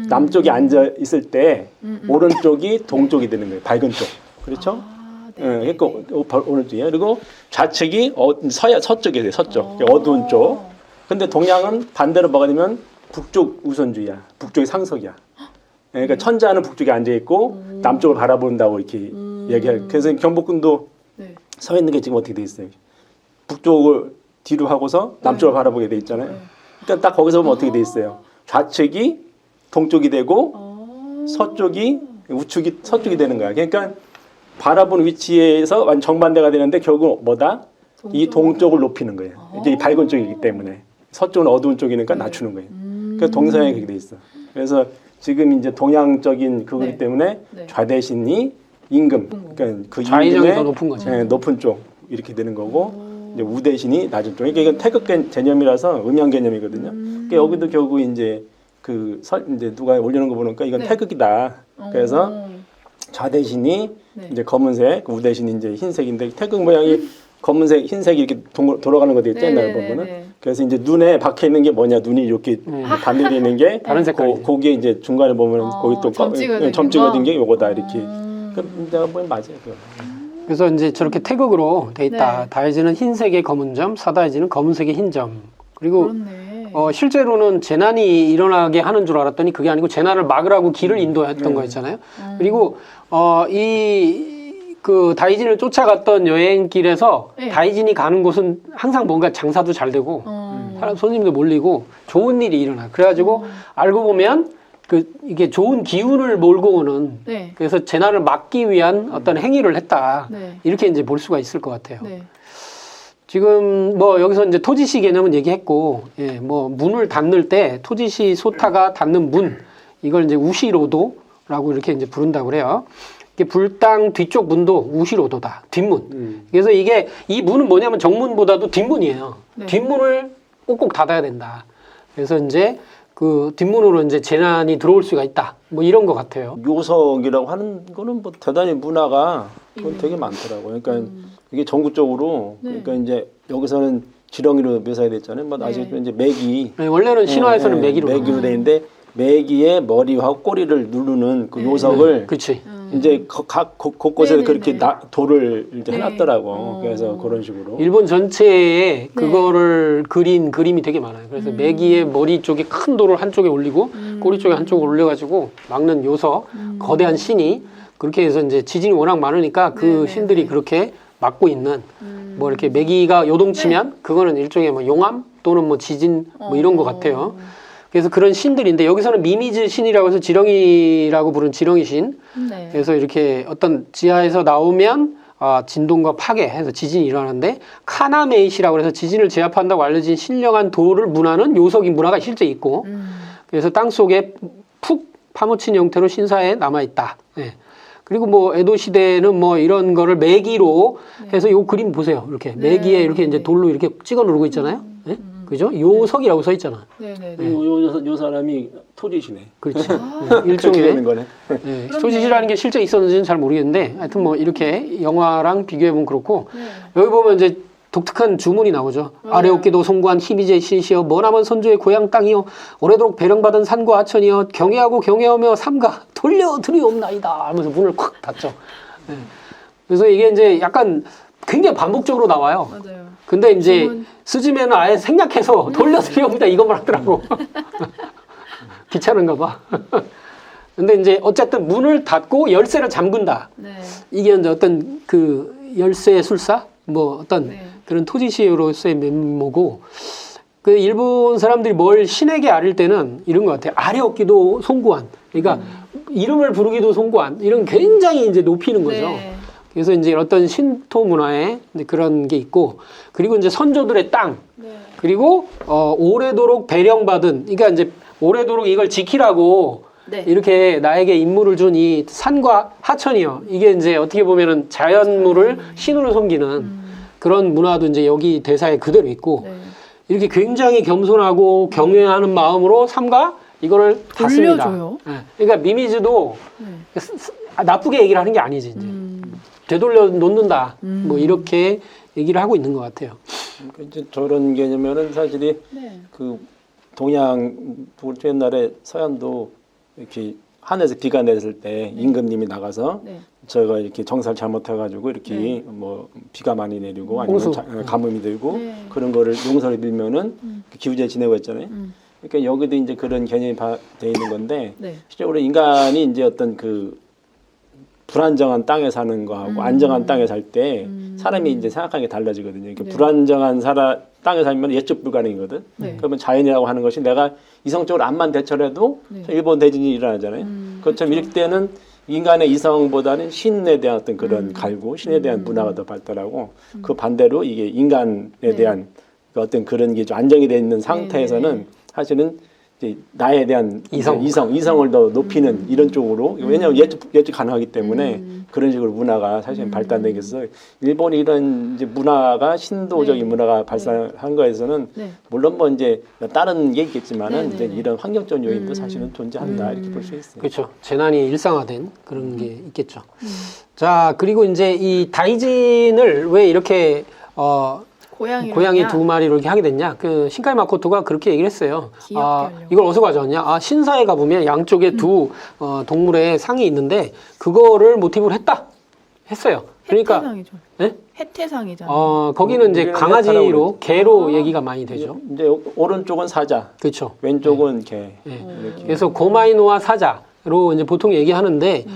남쪽이 앉아 있을 때 오른쪽이 동쪽이 되는 거예요. 밝은 쪽. 그렇죠? 네. 그러니까 오른쪽이에요. 그리고 좌측이 서쪽이 돼요. 서쪽. 어두운 쪽. 근데 동양은 반대로 뭐가 되면 북쪽 우선주의야. 북쪽이 상석이야. 그러니까 천자는 북쪽에 앉아 있고 남쪽을 바라본다고 이렇게 얘기해요. 그래서 경복궁도 네. 서 있는 게 지금 어떻게 돼 있어요? 북쪽을 뒤로 하고서 남쪽을 바라보게 돼 있잖아요. 그러니까 딱 거기서 보면 어떻게 돼 있어요? 좌측이 동쪽이 되고 서쪽이 우측이 서쪽이 되는 거야. 그러니까 바라본 위치에서 완전 정반대가 되는데 결국 뭐다? 이 동쪽을 높이는 거예요. 이제 이 밝은 쪽이기 때문에 서쪽은 어두운 쪽이니까 낮추는 거예요. 그래서 동서양이 그렇게 돼 있어. 그래서 지금 이제 동양적인 그거기 네. 때문에 네. 좌대신이 임금, 그러니까 그 좌의정이 임금의 더 높은 거죠. 높은 쪽 이렇게 되는 거고 이제 우대신이 낮은 쪽. 그러니까 이건 태극 개념이라서 음양 개념이거든요. 그러니까 여기도 결국 이제 이제 누가 올리는 거 보니까 이건 네. 태극이다. 그래서 좌대신이 네. 이제 검은색, 우대신이 이제 흰색인데 태극 모양이 검은색, 흰색이 이렇게 돌아가는 거 되겠죠, 옛날에 보면은. 그래서 이제 눈에 박혀 있는 게 뭐냐, 눈이 이렇게 반대로 있는 게 다른 색깔이. 거기에 이제 중간에 보면 거기 또 점찍어 진 게 요거다 이렇게. 그 내가 보면 맞아요. 그거. 그래서 이제 저렇게 태극으로 돼 있다. 네. 다이지는 흰색의 검은 점, 사다이지는 검은색의 흰 점. 그리고 그렇네. 실제로는 재난이 일어나게 하는 줄 알았더니 그게 아니고 재난을 막으라고 길을 인도했던 거였잖아요. 그리고 그 다이진을 쫓아갔던 여행길에서 네. 다이진이 가는 곳은 항상 뭔가 장사도 잘 되고 사람 손님도 몰리고 좋은 일이 일어나. 그래가지고 알고 보면 이게 좋은 기운을 몰고 오는 네. 그래서 재난을 막기 위한 어떤 행위를 했다. 네. 이렇게 이제 볼 수가 있을 것 같아요. 네. 지금 뭐 여기서 이제 토지시 개념은 얘기했고, 예, 뭐 문을 닫는 때 토지시 소타가 닫는 문 이걸 이제 우시로도라고 이렇게 이제 부른다고 그래요. 이게 불당 뒤쪽 문도 우시로도다. 뒷문. 그래서 이게 이 문은 뭐냐면 정문보다도 뒷문이에요. 네. 뒷문을 꼭꼭 닫아야 된다. 그래서 이제 그 뒷문으로 이제 재난이 들어올 수가 있다. 뭐 이런 것 같아요. 요석이라고 하는 거는 뭐 대단히 문화가 되게 많더라고요. 그러니까 이게 전국적으로 네. 그러니까 이제 여기서는 지렁이로 묘사가 됐잖아요. 뭐 네. 아시겠지만 이제 메기 네, 원래는 신화에서는 메기로 메기로 돼 있는데 메기의 머리와 꼬리를 누르는 그 요석을 그렇지. 이제 각 곳곳에서 네네네. 그렇게 돌을 이제 네. 해놨더라고. 그래서 그런 식으로. 일본 전체에 그거를 그린 그림이 되게 많아요. 그래서 메기의 머리 쪽에 큰 돌을 한쪽에 올리고 꼬리 쪽에 한쪽에 올려가지고 막는 요석, 거대한 신이 그렇게 해서 이제 지진이 워낙 많으니까 그 네네네. 신들이 그렇게 막고 있는 뭐 이렇게 메기가 요동치면 그거는 일종의 뭐 용암 또는 뭐 지진 뭐 이런 것 같아요. 그래서 그런 신들인데 여기서는 미미즈 신이라고 해서 지렁이라고 부른 지렁이 신. 네. 그래서 이렇게 어떤 지하에서 나오면 진동과 파괴해서 지진이 일어나는데 카나메이시라고 해서 지진을 제압한다고 알려진 신령한 돌을 문하는 요석인 문화가 실제 있고 그래서 땅 속에 푹 파묻힌 형태로 신사에 남아있다. 네. 그리고 뭐 에도 시대는 뭐 이런 거를 매기로 해서 요 그림 보세요. 이렇게 매기에 이렇게 이제 돌로 이렇게 찍어 누르고 있잖아요. 네? 그죠? 요석이라고 써 있잖아. 네네네. 요 사람이 토지시네. 그렇지. 네, 그렇게 일종의 되는 거네. 네, 토지시라는 게 실제 있었는지는 잘 모르겠는데 하여튼 뭐 이렇게 영화랑 비교해보면 그렇고 여기 보면 이제 독특한 주문이 나오죠. 아래 어깨도 송구한 희비제 신시여 머나먼 선조의 고향 땅이여 오래도록 배령받은 산과 하천이여 경애하고 경애하며 삼가 돌려드리옵나이다 하면서 문을 콱 닫죠. 네. 그래서 이게 이제 약간 굉장히 반복적으로 나와요. 맞아요. 근데 이제 주문. 스즈메는 아예 생략해서 돌려드리옵니다 이것만 하더라고. 귀찮은가 봐. 근데 이제 어쨌든 문을 닫고 열쇠를 잠근다. 네. 이게 이제 어떤 그 열쇠 술사 뭐 어떤 네. 그런 토지시로서의 면모고 그 일본 사람들이 뭘 신에게 아릴 때는 이런 것 같아요. 아래 얻기도 송구한. 그러니까 이름을 부르기도 송구한. 이런 굉장히 이제 높이는 거죠. 네. 그래서 이제 어떤 신토 문화에 이제 그런 게 있고 그리고 이제 선조들의 땅 네. 그리고 오래도록 배령받은 그러니까 이제 오래도록 이걸 지키라고 네. 이렇게 나에게 임무를 준 이 산과 하천이요. 이게 이제 어떻게 보면은 자연물을 신으로 섬기는 그런 문화도 이제 여기 대사에 그대로 있고 네. 이렇게 굉장히 겸손하고 경외하는 마음으로 삼가 이거를 닫습니다. 돌려줘요? 네. 그러니까 미미즈도 네. 나쁘게 얘기를 하는 게 아니지 이제 되돌려 놓는다. 뭐 이렇게 얘기를 하고 있는 것 같아요. 그러니까 이제 저런 개념에는 사실이 네. 그 동양 옛날에 서양도 이렇게 하늘에서 비가 내렸을 때 임금님이 나가서 네. 저희가 이렇게 정사를 잘못해가지고 이렇게 뭐 비가 많이 내리고 아니면 홍수. 가뭄이 들고 네. 그런 거를 용서를 빌면은 기후제 지내고 했잖아요. 그러니까 여기도 이제 그런 개념이 돼 있는 건데 네. 실제로 인간이 이제 어떤 그 불안정한 땅에 사는 거하고 안정한 땅에 살 때 사람이 이제 생각하는 게 달라지거든요. 그러니까 네. 불안정한 땅에 살면 예측 불가능이거든. 네. 그러면 자연이라고 하는 것이 내가 이성적으로 암만 대처해도 네. 일본 대지진이 일어나잖아요. 그것처럼 이럴 때는 인간의 이성보다는 신에 대한 어떤 그런 갈구, 신에 대한 문화가 더 발달하고 그 반대로 이게 인간에 네. 대한 그 어떤 그런 게 좀 안정이 돼 있는 상태에서는 네. 사실은 이제 나에 대한 이성. 이성을 더 높이는 이런 쪽으로 왜냐하면 예측 가능하기 때문에 그런 식으로 문화가 사실 발달되게 있어서 일본이 이런 이제 문화가 신도적인 네. 문화가 발달한 거에서는 네. 물론 뭐 이제 다른 게 있겠지만은 네, 이제 네, 이런 환경적 요인도 사실은 존재한다 이렇게 볼 수 있어요. 그렇죠. 재난이 일상화된 그런 게 있겠죠. 자, 그리고 이제 이 다이진을 왜 이렇게 고양이 두 마리로 이렇게 하게 됐냐? 그 신카이 마코토가 그렇게 얘기를 했어요. 귀엽게 하려고. 이걸 어디서 가져왔냐? 신사에 가보면 양쪽에 두 동물의 상이 있는데 그거를 모티브로 했어요. 그러니까 해태상이죠. 네? 해태상이잖아요. 거기는 이제 우리는 강아지로 개로 아. 얘기가 많이 되죠. 이제 오른쪽은 사자, 그렇죠. 왼쪽은 개. 네. 이렇게. 그래서 고마이노와 사자로 이제 보통 얘기하는데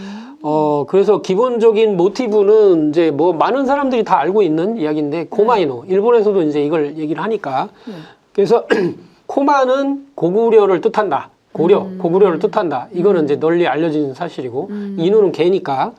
그래서 기본적인 모티브는 이제 뭐 많은 사람들이 다 알고 있는 이야기인데 고마이노 일본에서도 이제 이걸 얘기를 하니까 그래서 코마는 고구려를 뜻한다. 고구려를 뜻한다. 이거는 이제 널리 알려진 사실이고 이누는 개니까.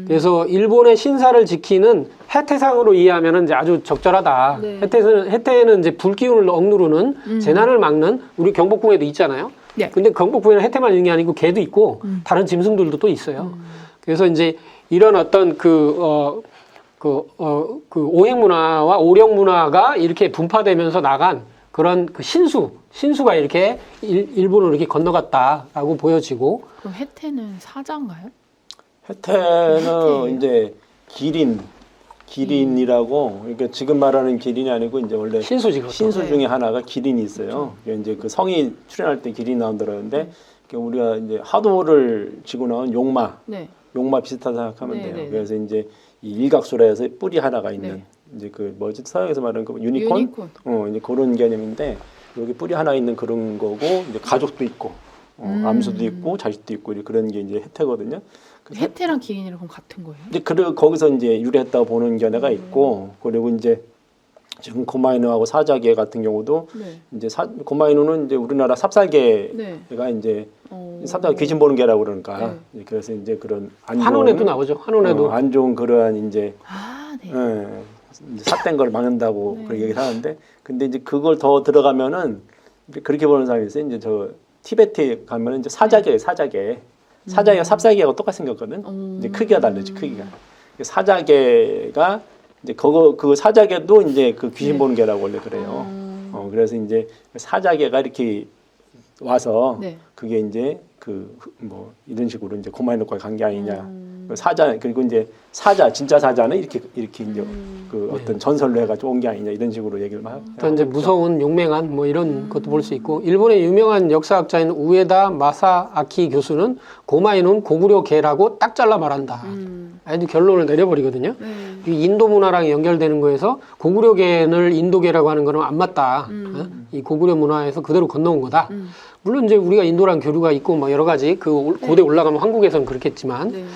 그래서 일본의 신사를 지키는 해태상으로 이해하면 이제 아주 적절하다. 네. 해태는 이제 불기운을 억누르는 재난을 막는 우리 경복궁에도 있잖아요. 네. 근데 경복궁에는 해태만 있는 게 아니고 개도 있고 다른 짐승들도 또 있어요. 그래서 이제 이런 어떤 그 오행 문화와 오령 문화가 이렇게 분파되면서 나간 그런 그 신수가 이렇게 일본으로 이렇게 건너갔다라고 보여지고. 그럼 해태는 사자인가요? 해태는 이제 기린이라고, 그러니까 지금 말하는 기린이 아니고 이제 원래 신수지, 그것도. 신수 중에 하나가 기린이 있어요. 이제 그 성이 출연할 때 기린이 나온다는데 우리가 이제 하도를 지고 나온 용마 비슷하다 생각하면 네, 돼요. 네, 네. 그래서 이제 이 일각수라에서 뿌리 하나가 있는 네. 이제 그 뭐지 서양에서 말하는 그 유니콘? 이제 그런 개념인데 여기 뿌리 하나 있는 그런 거고 이제 가족도 있고 암수도 있고 자식도 있고 그런 게 이제 해태거든요. 그래서 해태랑 기린이랑 그럼 같은 거예요? 이제 거기서 이제 유래했다고 보는 견해가 있고 그리고 이제 지금 고마이노하고 사자개 같은 경우도 이제 고마이노는 이제 우리나라 삽살개가 이제 삽살 귀신 보는 개라고 그러니까 그래서 이제 그런 안 좋은 환원에도 나오죠. 환원에도 안 좋은 그러한 이제 네. 이제 삿된 걸 막는다고 그렇게 얘기를 하는데 근데 이제 그걸 더 들어가면은 이제 그렇게 보는 사람이 있어요. 이제 저 티베트에 가면은 이제 사자개가 삽살개하고 똑같이 생겼거든. 이제 크기가 다르지 크기가. 사자개가 이제 그 사자개도 이제 그 귀신 보는 개라고 원래 그래요. 그래서 이제 사자개가 이렇게 와서 그게 이제 그 뭐 이런 식으로 이제 고마이노과 간 게 아니냐. 사자 그리고 이제 진짜 사자는 이렇게 이제 그 어떤 전설로 해가지고 온 게 아니냐 이런 식으로 얘기를 막. 또 이제 무서운 용맹한 뭐 이런 것도 볼 수 있고 일본의 유명한 역사학자인 우에다 마사아키 교수는 고마이노는 고구려 개라고 딱 잘라 말한다. 아주 결론을 내려버리거든요. 이 인도 문화랑 연결되는 거에서 고구려 개를 인도개라고 하는 거는 안 맞다. 이 고구려 문화에서 그대로 건너온 거다. 물론 이제 우리가 인도랑 교류가 있고 뭐 여러 가지 그 고대 올라가면 한국에서는 그렇겠지만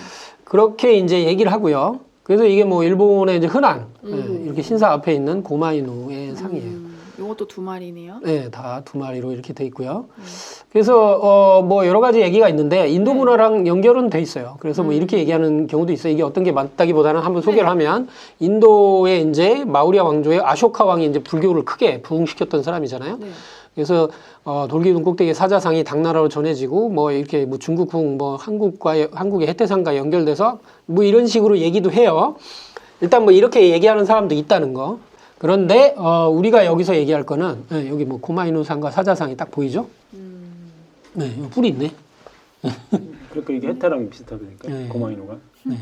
그렇게 이제 얘기를 하고요. 그래서 이게 뭐 일본의 이제 흔한 이렇게 신사 앞에 있는 고마이노의 상이에요. 이것도 두 마리네요. 네, 다 두 마리로 이렇게 돼 있고요. 그래서 뭐 여러 가지 얘기가 있는데 인도 문화랑 연결은 돼 있어요. 그래서 뭐 이렇게 얘기하는 경우도 있어요. 이게 어떤 게 맞다기보다는 한번 소개를 하면 인도의 이제 마우리아 왕조의 아쇼카 왕이 이제 불교를 크게 부흥시켰던 사람이잖아요. 그래서 돌기둥 꼭대기 사자상이 당나라로 전해지고 뭐 이렇게 뭐 중국궁 뭐 한국의 해태상과 연결돼서 뭐 이런 식으로 얘기도 해요. 일단 뭐 이렇게 얘기하는 사람도 있다는 거. 그런데 우리가 여기서 얘기할 거는 여기 뭐 고마이노상과 사자상이 딱 보이죠? 네, 여기 뿔이 있네. 그러니까 이게 해태랑 비슷하다니까 고마이노가. 네.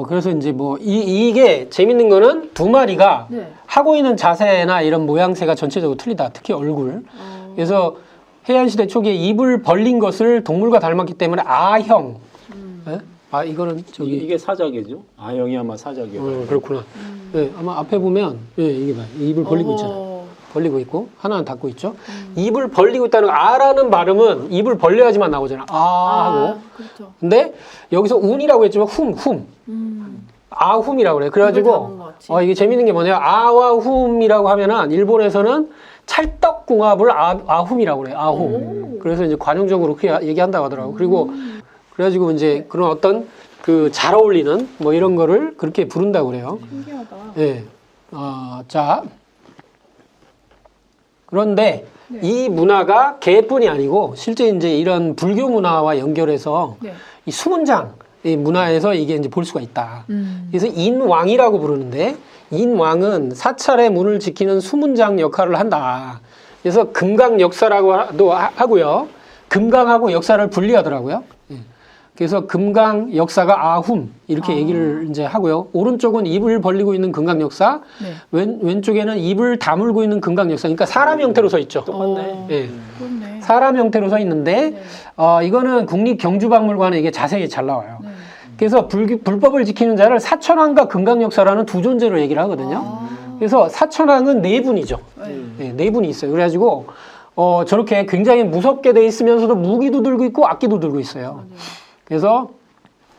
그래서 이제 뭐 이게 재밌는 거는 두 마리가 하고 있는 자세나 이런 모양새가 전체적으로 틀리다. 특히 얼굴. 그래서 해양시대 초기에 입을 벌린 것을 동물과 닮았기 때문에 아형. 네? 이거는 저기 이게 사자개죠? 아형이 아마 사자개. 그렇구나. 네, 아마 앞에 보면 이게 봐. 입을 벌리고 있잖아. 벌리고 있고 하나는 닫고 있죠. 입을 벌리고 있다는 아라는 발음은 입을 벌려야지만 나오잖아. 하고. 그렇죠. 근데 여기서 운이라고 했지만 아훔이라고 그래. 그래가지고 이게 재밌는 게 뭐냐. 아와 훔이라고 하면은 일본에서는 찰떡궁합을 아훔이라고 그래. 아훔. 그래서 이제 관용적으로 그렇게 얘기한다고 하더라고. 그리고 그래가지고 이제 그런 어떤 그 잘 어울리는 뭐 이런 거를 그렇게 부른다고 그래요. 신기하다. 예. 자. 그런데 이 문화가 개뿐이 아니고 실제 이제 이런 불교 문화와 연결해서 이 수문장 이 문화에서 이게 이제 볼 수가 있다. 그래서 인왕이라고 부르는데 인왕은 사찰의 문을 지키는 수문장 역할을 한다. 그래서 금강 역사라고도 하고요. 금강하고 역사를 분리하더라고요. 그래서 금강 역사가 아훔 이렇게 얘기를 이제 하고요. 오른쪽은 입을 벌리고 있는 금강 역사, 네. 왼쪽에는 입을 다물고 있는 금강 역사. 그러니까 사람 형태로 서 있죠. 똑같네. 예. 그렇네. 사람 형태로 서 있는데 네. 이거는 국립경주박물관에 이게 자세히 잘 나와요. 네. 그래서 불법을 지키는 자를 사천왕과 금강 역사라는 두 존재로 얘기를 하거든요. 아. 그래서 사천왕은 네 분이죠. 네. 네, 네 분이 있어요. 그래가지고 저렇게 굉장히 무섭게 돼 있으면서도 무기도 들고 있고 악기도 들고 있어요. 맞아요. 그래서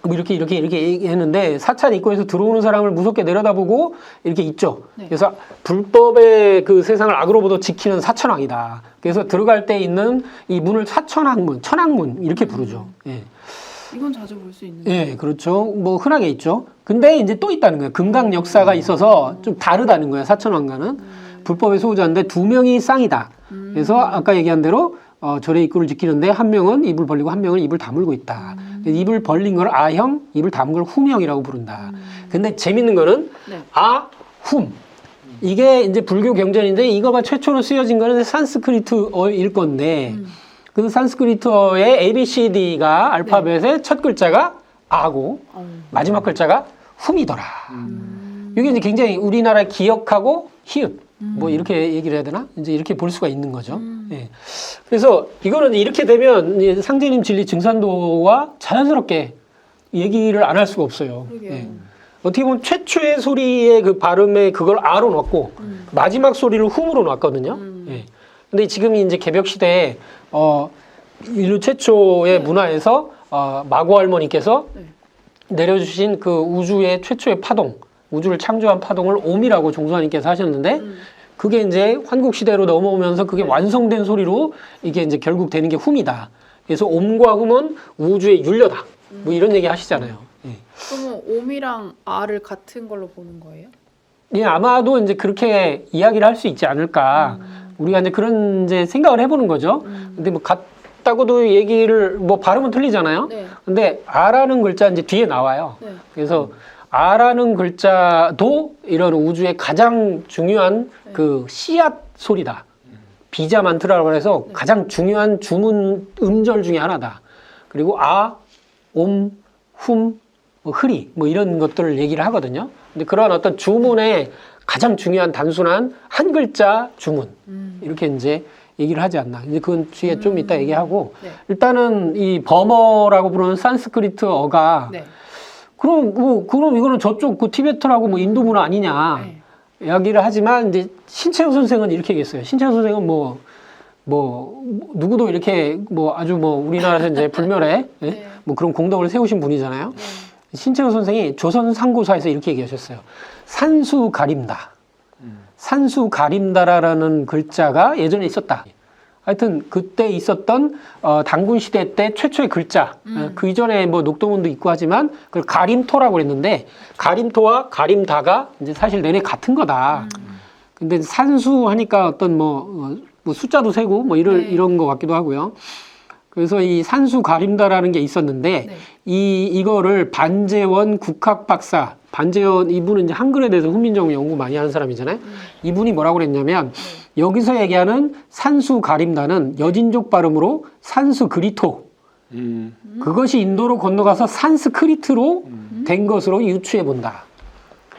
뭐 이렇게 얘기했는데 사찰 입구에서 들어오는 사람을 무섭게 내려다보고 이렇게 있죠. 네. 그래서 불법의 그 세상을 악으로부터 지키는 사천왕이다. 그래서 들어갈 때 있는 이 문을 사천왕문, 천왕문 이렇게 부르죠. 예. 이건 자주 볼 수 있는데. 예, 그렇죠. 뭐 흔하게 있죠. 근데 이제 또 있다는 거예요. 금강 역사가 있어서 좀 다르다는 거예요. 사천왕과는 불법의 소유자인데 두 명이 쌍이다. 그래서 아까 얘기한 대로 절의 입구를 지키는데 한 명은 입을 벌리고 한 명은 입을 다물고 있다. 그래서 입을 벌린 걸 아형, 입을 다문 걸 훔형이라고 부른다. 근데 재밌는 거는 네. 아훔. 이게 이제 불교 경전인데 이거가 최초로 쓰여진 거는 산스크리트어일 건데 그 산스크리트어의 ABCD가 알파벳의 첫 글자가 아고 마지막 글자가 훔이더라. 이게 이제 굉장히 우리나라 기억하고 히읗 뭐 이렇게 얘기를 해야 되나? 이제 이렇게 볼 수가 있는 거죠. 예. 그래서 이거는 이렇게 되면 이제 상제님 진리 증산도와 자연스럽게 얘기를 안 할 수가 없어요. 그러게요. 예. 어떻게 보면 최초의 소리의 그 발음에 그걸 아로 놨고 마지막 소리를 훔으로 놨거든요. 예. 근데 지금이 이제 개벽 시대에 인류 최초의 문화에서 마고 할머니께서 네. 내려주신 그 우주의 최초의 파동, 우주를 창조한 파동을 옴이라고 종수하님께서 하셨는데 그게 이제 환국 시대로 넘어오면서 그게 완성된 소리로 이게 이제 결국 되는 게 훔이다. 그래서 옴과 훔은 우주의 윤려다. 뭐 이런 얘기 하시잖아요. 예. 그러면 옴이랑 아를 같은 걸로 보는 거예요? 예, 아마도 이제 그렇게 이야기를 할 수 있지 않을까. 우리가 이제 그런 이제 생각을 해보는 거죠. 근데 뭐 같다고도 얘기를 뭐 발음은 틀리잖아요. 네. 근데 아라는 글자 이제 뒤에 나와요. 네. 그래서 아라는 글자도 이런 우주의 가장 중요한 그 씨앗 소리다. 비자 만트라고 해서 가장 중요한 주문 음절 중에 하나다. 그리고 아, 옴, 훔, 뭐 흐리 뭐 이런 것들을 얘기를 하거든요. 근데 그런 어떤 주문의 가장 중요한 단순한 한 글자 주문 이렇게 이제 얘기를 하지 않나. 이제 그건 뒤에 좀 이따 얘기하고 네. 일단은 이 버머라고 부르는 산스크리트어가 네. 그럼 이거는 저쪽 그 티베트라고 뭐 인도 문화 아니냐 네. 이야기를 하지만 이제 신채호 선생은 이렇게 얘기했어요. 신채호 선생은 뭐 누구도 이렇게 뭐 아주 뭐 우리나라에서 이제 불멸에 예? 네. 뭐 그런 공덕을 세우신 분이잖아요. 네. 신채호 선생이 조선 상고사에서 이렇게 얘기하셨어요. 산수 가림다. 산수 가림다라는 글자가 예전에 있었다. 하여튼 그때 있었던 단군 시대 때 최초의 글자. 그 이전에 뭐 녹도문도 있고 하지만 그걸 가림토라고 그랬는데 가림토와 가림다가 이제 사실 내내 같은 거다. 근데 산수 하니까 어떤 뭐 숫자도 세고 뭐 이런 것 같기도 하고요. 그래서 이 산수 가림다라는 게 있었는데 네. 이거를 반재원 국학박사 반재원 이분은 이제 한글에 대해서 훈민정음 연구 많이 하는 사람이잖아요. 이분이 뭐라고 그랬냐면 여기서 얘기하는 산수 가림다는 여진족 발음으로 산수 그리토 그것이 인도로 건너가서 산스크리트로 된 것으로 유추해 본다.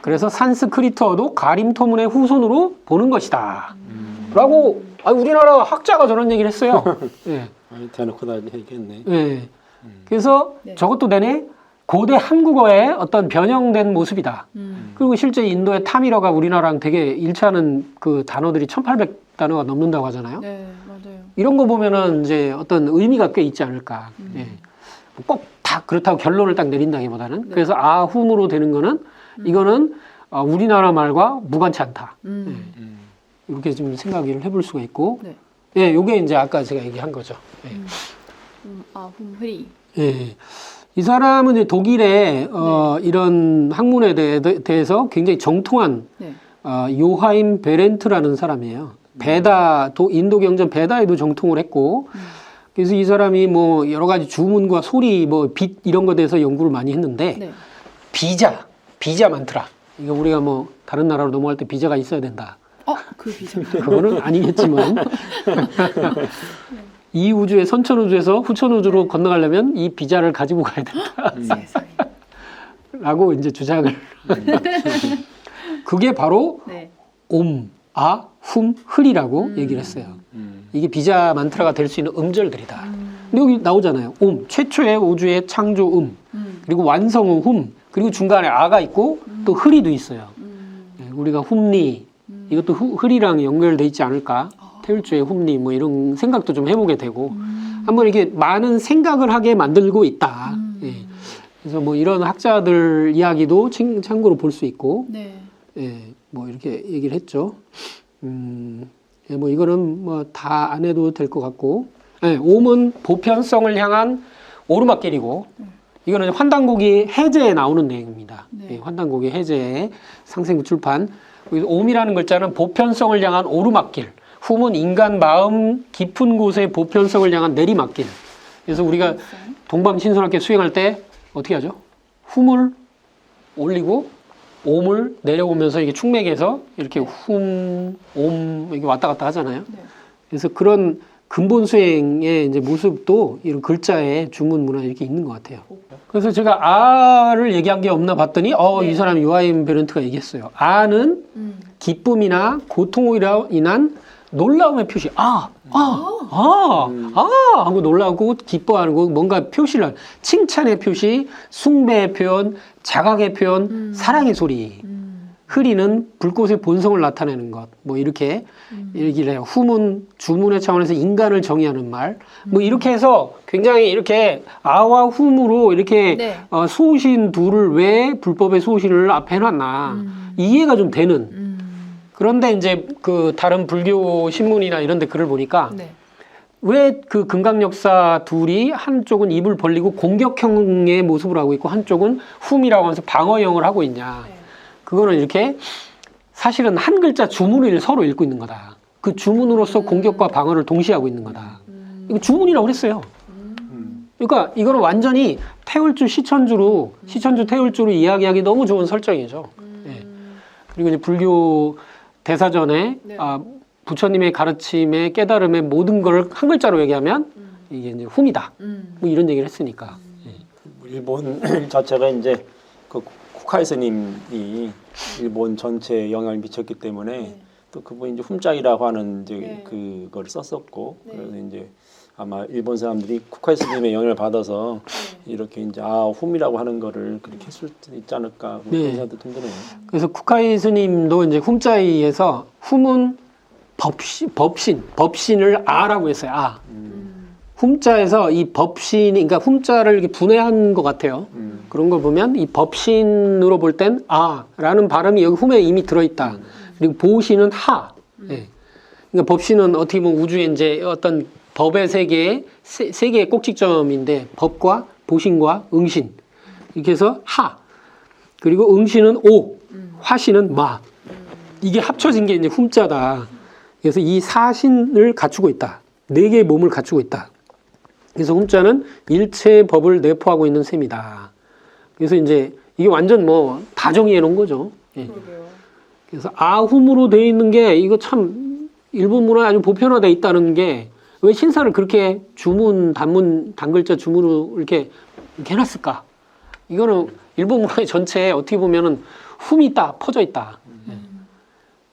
그래서 산스크리트어도 가림토문의 후손으로 보는 것이다. 라고 우리나라 학자가 저런 얘기를 했어요. 예. 대놓고 다 얘기했네. 예. 그래서 네. 저것도 내내 고대 한국어의 어떤 변형된 모습이다. 그리고 실제 인도의 타밀어가 우리나라랑 되게 일치하는 그 단어들이 1800단어가 넘는다고 하잖아요. 네, 맞아요. 이런 거 보면은 이제 어떤 의미가 꽤 있지 않을까. 예. 꼭 다 그렇다고 결론을 딱 내린다기보다는. 네. 그래서 아훔으로 되는 거는 이거는 우리나라 말과 무관치 않다. 이렇게 좀 생각을 해볼 수가 있고. 네. 예, 요게 이제 아까 제가 얘기한 거죠. 예. 훔흐리. 예. 이 사람은 이제 독일의 이런 학문에 대해서 굉장히 정통한 네. 요하임 베렌트라는 사람이에요. 인도 경전 베다에도 정통을 했고, 그래서 이 사람이 뭐 여러 가지 주문과 소리, 뭐 빛 이런 것에 대해서 연구를 많이 했는데, 네. 비자 많더라. 이거 우리가 뭐 다른 나라로 넘어갈 때 비자가 있어야 된다. 그 비자. 그거는 아니겠지만. 이 우주의 선천 우주에서 후천 우주로 건너가려면 이 비자를 가지고 가야 된다. 세상에. 라고 이제 주장을. 그게 바로 네. 옴, 아, 훔, 흘이라고 얘기를 했어요. 이게 비자 만트라가 될 수 있는 음절들이다. 근데 여기 나오잖아요. 옴, 최초의 우주의 창조 그리고 완성은 훔, 그리고 중간에 아가 있고 또 흘이도 있어요. 네, 우리가 훔리, 이것도 흘이랑 연결돼 있지 않을까? 태울주의 훔리 뭐 이런 생각도 좀 해보게 되고 한번 이렇게 많은 생각을 하게 만들고 있다. 예. 그래서 뭐 이런 학자들 이야기도 참고로 볼 수 있고, 네. 예, 뭐 이렇게 얘기를 했죠. 예, 뭐 이거는 뭐 다 안 해도 될 것 같고, 예, 옴은 보편성을 향한 오르막길이고, 이거는 환단고기 해제에 나오는 내용입니다. 네. 예, 환단고기 해제의 상생부 출판. 그래서 옴이라는 글자는 보편성을 향한 오르막길, 훔은 인간 마음 깊은 곳의 보편성을 향한 내리막길. 그래서 우리가 동방신선학교 수행할 때 어떻게 하죠? 훔을 올리고 옴을 내려오면서 이게 충맥에서 이렇게 훔, 옴 이렇게 왔다 갔다 하잖아요. 네. 그래서 그런 근본 수행의 이제 모습도 이런 글자의 주문 문화 이렇게 있는 것 같아요. 그래서 제가 아를 얘기한 게 없나 봤더니 네. 이 사람이 요하임 베른트가 얘기했어요. 아는 기쁨이나 고통으로 인한 놀라움의 표시. 하고 놀라고 기뻐하는 거, 뭔가 표시를 하는, 칭찬의 표시, 숭배의 표현, 자각의 표현, 사랑의 소리. 흐리는 불꽃의 본성을 나타내는 것. 뭐 이렇게 얘기를 해요. 훔은 주문의 차원에서 인간을 정의하는 말. 뭐 이렇게 해서 굉장히 이렇게 아와 훔으로 이렇게 네. 수호신 둘을 왜 불법의 수호신을 앞에 해놨나. 이해가 좀 되는. 그런데 이제 그 다른 불교 신문이나 이런 데 글을 보니까 네. 왜 그 금강역사 둘이 한쪽은 입을 벌리고 공격형의 모습을 하고 있고 한쪽은 훔이라고 하면서 방어형을 하고 있냐. 네. 그거는 이렇게 사실은 한 글자 주문을 서로 읽고 있는 거다. 그 주문으로서 공격과 방어를 동시에 하고 있는 거다. 이거 주문이라고 그랬어요. 그러니까 이거는 완전히 태울주 시천주로 시천주 태울주로 이야기하기 너무 좋은 설정이죠. 예. 그리고 이제 불교 대사전에 네. 부처님의 가르침의 깨달음의 모든 걸 한 글자로 얘기하면 이게 이제 훔이다. 뭐 이런 얘기를 했으니까. 예. 일본 자체가 이제 그 쿠카이 스님이 일본 전체에 영향을 미쳤기 때문에 또 그분이 이제 훔짝이라고 하는 이제 네. 그걸 썼었고 네. 그래서 이제 아마 일본 사람들이 쿠카이 스님의 영향을 받아서 이렇게 이제 훔이라고 하는 거를 그렇게 했을 수 있지 않을까 뭐 네. 그런 생각도 좀 드네요. 그래서 쿠카이 스님도 이제 훔자이에서 훔은 법신을 아라고 했어요. 훔자에서 이 법신이, 그러니까 훔자를 이렇게 분해한 것 같아요. 그런 걸 보면 이 법신으로 볼 땐 아라는 발음이 여기 훔에 이미 들어있다. 그리고 보신은 하. 예. 그러니까 법신은 어떻게 보면 우주의 이제 어떤 법의 세계의 세 개의 꼭지점인데 법과 보신과 응신 이렇게 해서 하. 그리고 응신은 오, 화신은 마. 이게 합쳐진 게 이제 훔자다. 그래서 이 사신을 갖추고 있다. 네 개의 몸을 갖추고 있다. 그래서 훔자는 일체의 법을 내포하고 있는 셈이다. 그래서 이제 이게 완전 뭐 다 정의해 놓은 거죠. 예. 그러게요. 그래서 아훔으로 되어 있는 게 이거 참 일본 문화에 아주 보편화되어 있다는 게 왜 신사를 그렇게 주문, 단문, 단글자 주문으로 이렇게 해놨을까? 이거는 일본 문화의 전체에 어떻게 보면은 훔이 있다, 퍼져 있다.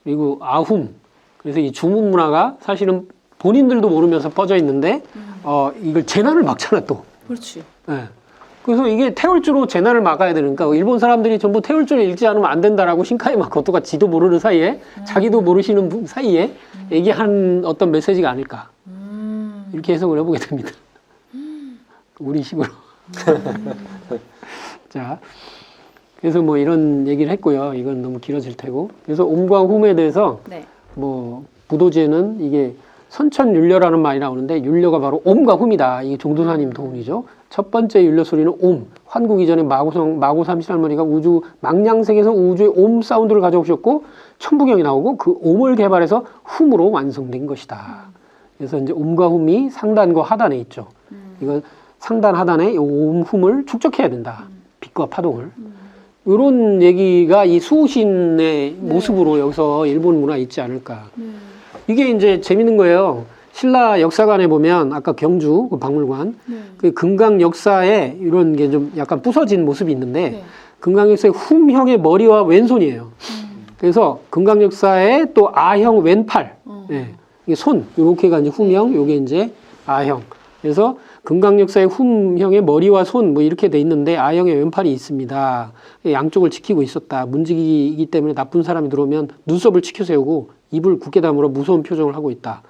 그리고 아훔. 그래서 이 주문 문화가 사실은 본인들도 모르면서 퍼져 있는데, 이걸 재난을 막잖아, 또. 그렇지. 예. 그래서 이게 태울주로 재난을 막아야 되니까 일본 사람들이 전부 태울주를 읽지 않으면 안 된다라고 신카이 마코토가 지도 모르는 사이에 자기도 모르시는 사이에 얘기한 어떤 메시지가 아닐까. 이렇게 해석을 해보게 됩니다. 우리 식으로. 자, 그래서 뭐 이런 얘기를 했고요. 이건 너무 길어질 테고. 그래서 옴과 훔에 대해서 네. 뭐 부도지에는 이게 선천율려라는 말이 나오는데 율려가 바로 옴과 훔이다. 이게 종도사님 도훈이죠. 첫 번째 율려 소리는 옴. 환국 이전에 마고 삼신할머니가 우주 망량색에서 우주의 옴 사운드를 가져오셨고 천부경이 나오고 그 옴을 개발해서 훔으로 완성된 것이다. 그래서 이제 옴과 훔이 상단과 하단에 있죠. 이거 상단 하단에 이 옴 훔을 축적해야 된다. 빛과 파동을. 이런 얘기가 이 수호신의 모습으로 여기서 일본 문화에 있지 않을까. 이게 이제 재밌는 거예요. 신라 역사관에 보면 아까 경주 그 박물관 네. 그 금강 역사에 이런 게 좀 약간 부서진 모습이 있는데 네. 금강 역사의 훔형의 머리와 왼손이에요. 그래서 금강 역사에 또 아형 왼팔, 예, 이게 손 이렇게가 이제 훔형, 요게 이제 아형. 그래서 금강 역사의 훔형의 머리와 손 뭐 이렇게 돼 있는데 아형의 왼팔이 있습니다. 양쪽을 지키고 있었다. 문지기이기 때문에 나쁜 사람이 들어오면 눈썹을 치켜 세우고 입을 굳게 다물어 무서운 표정을 하고 있다.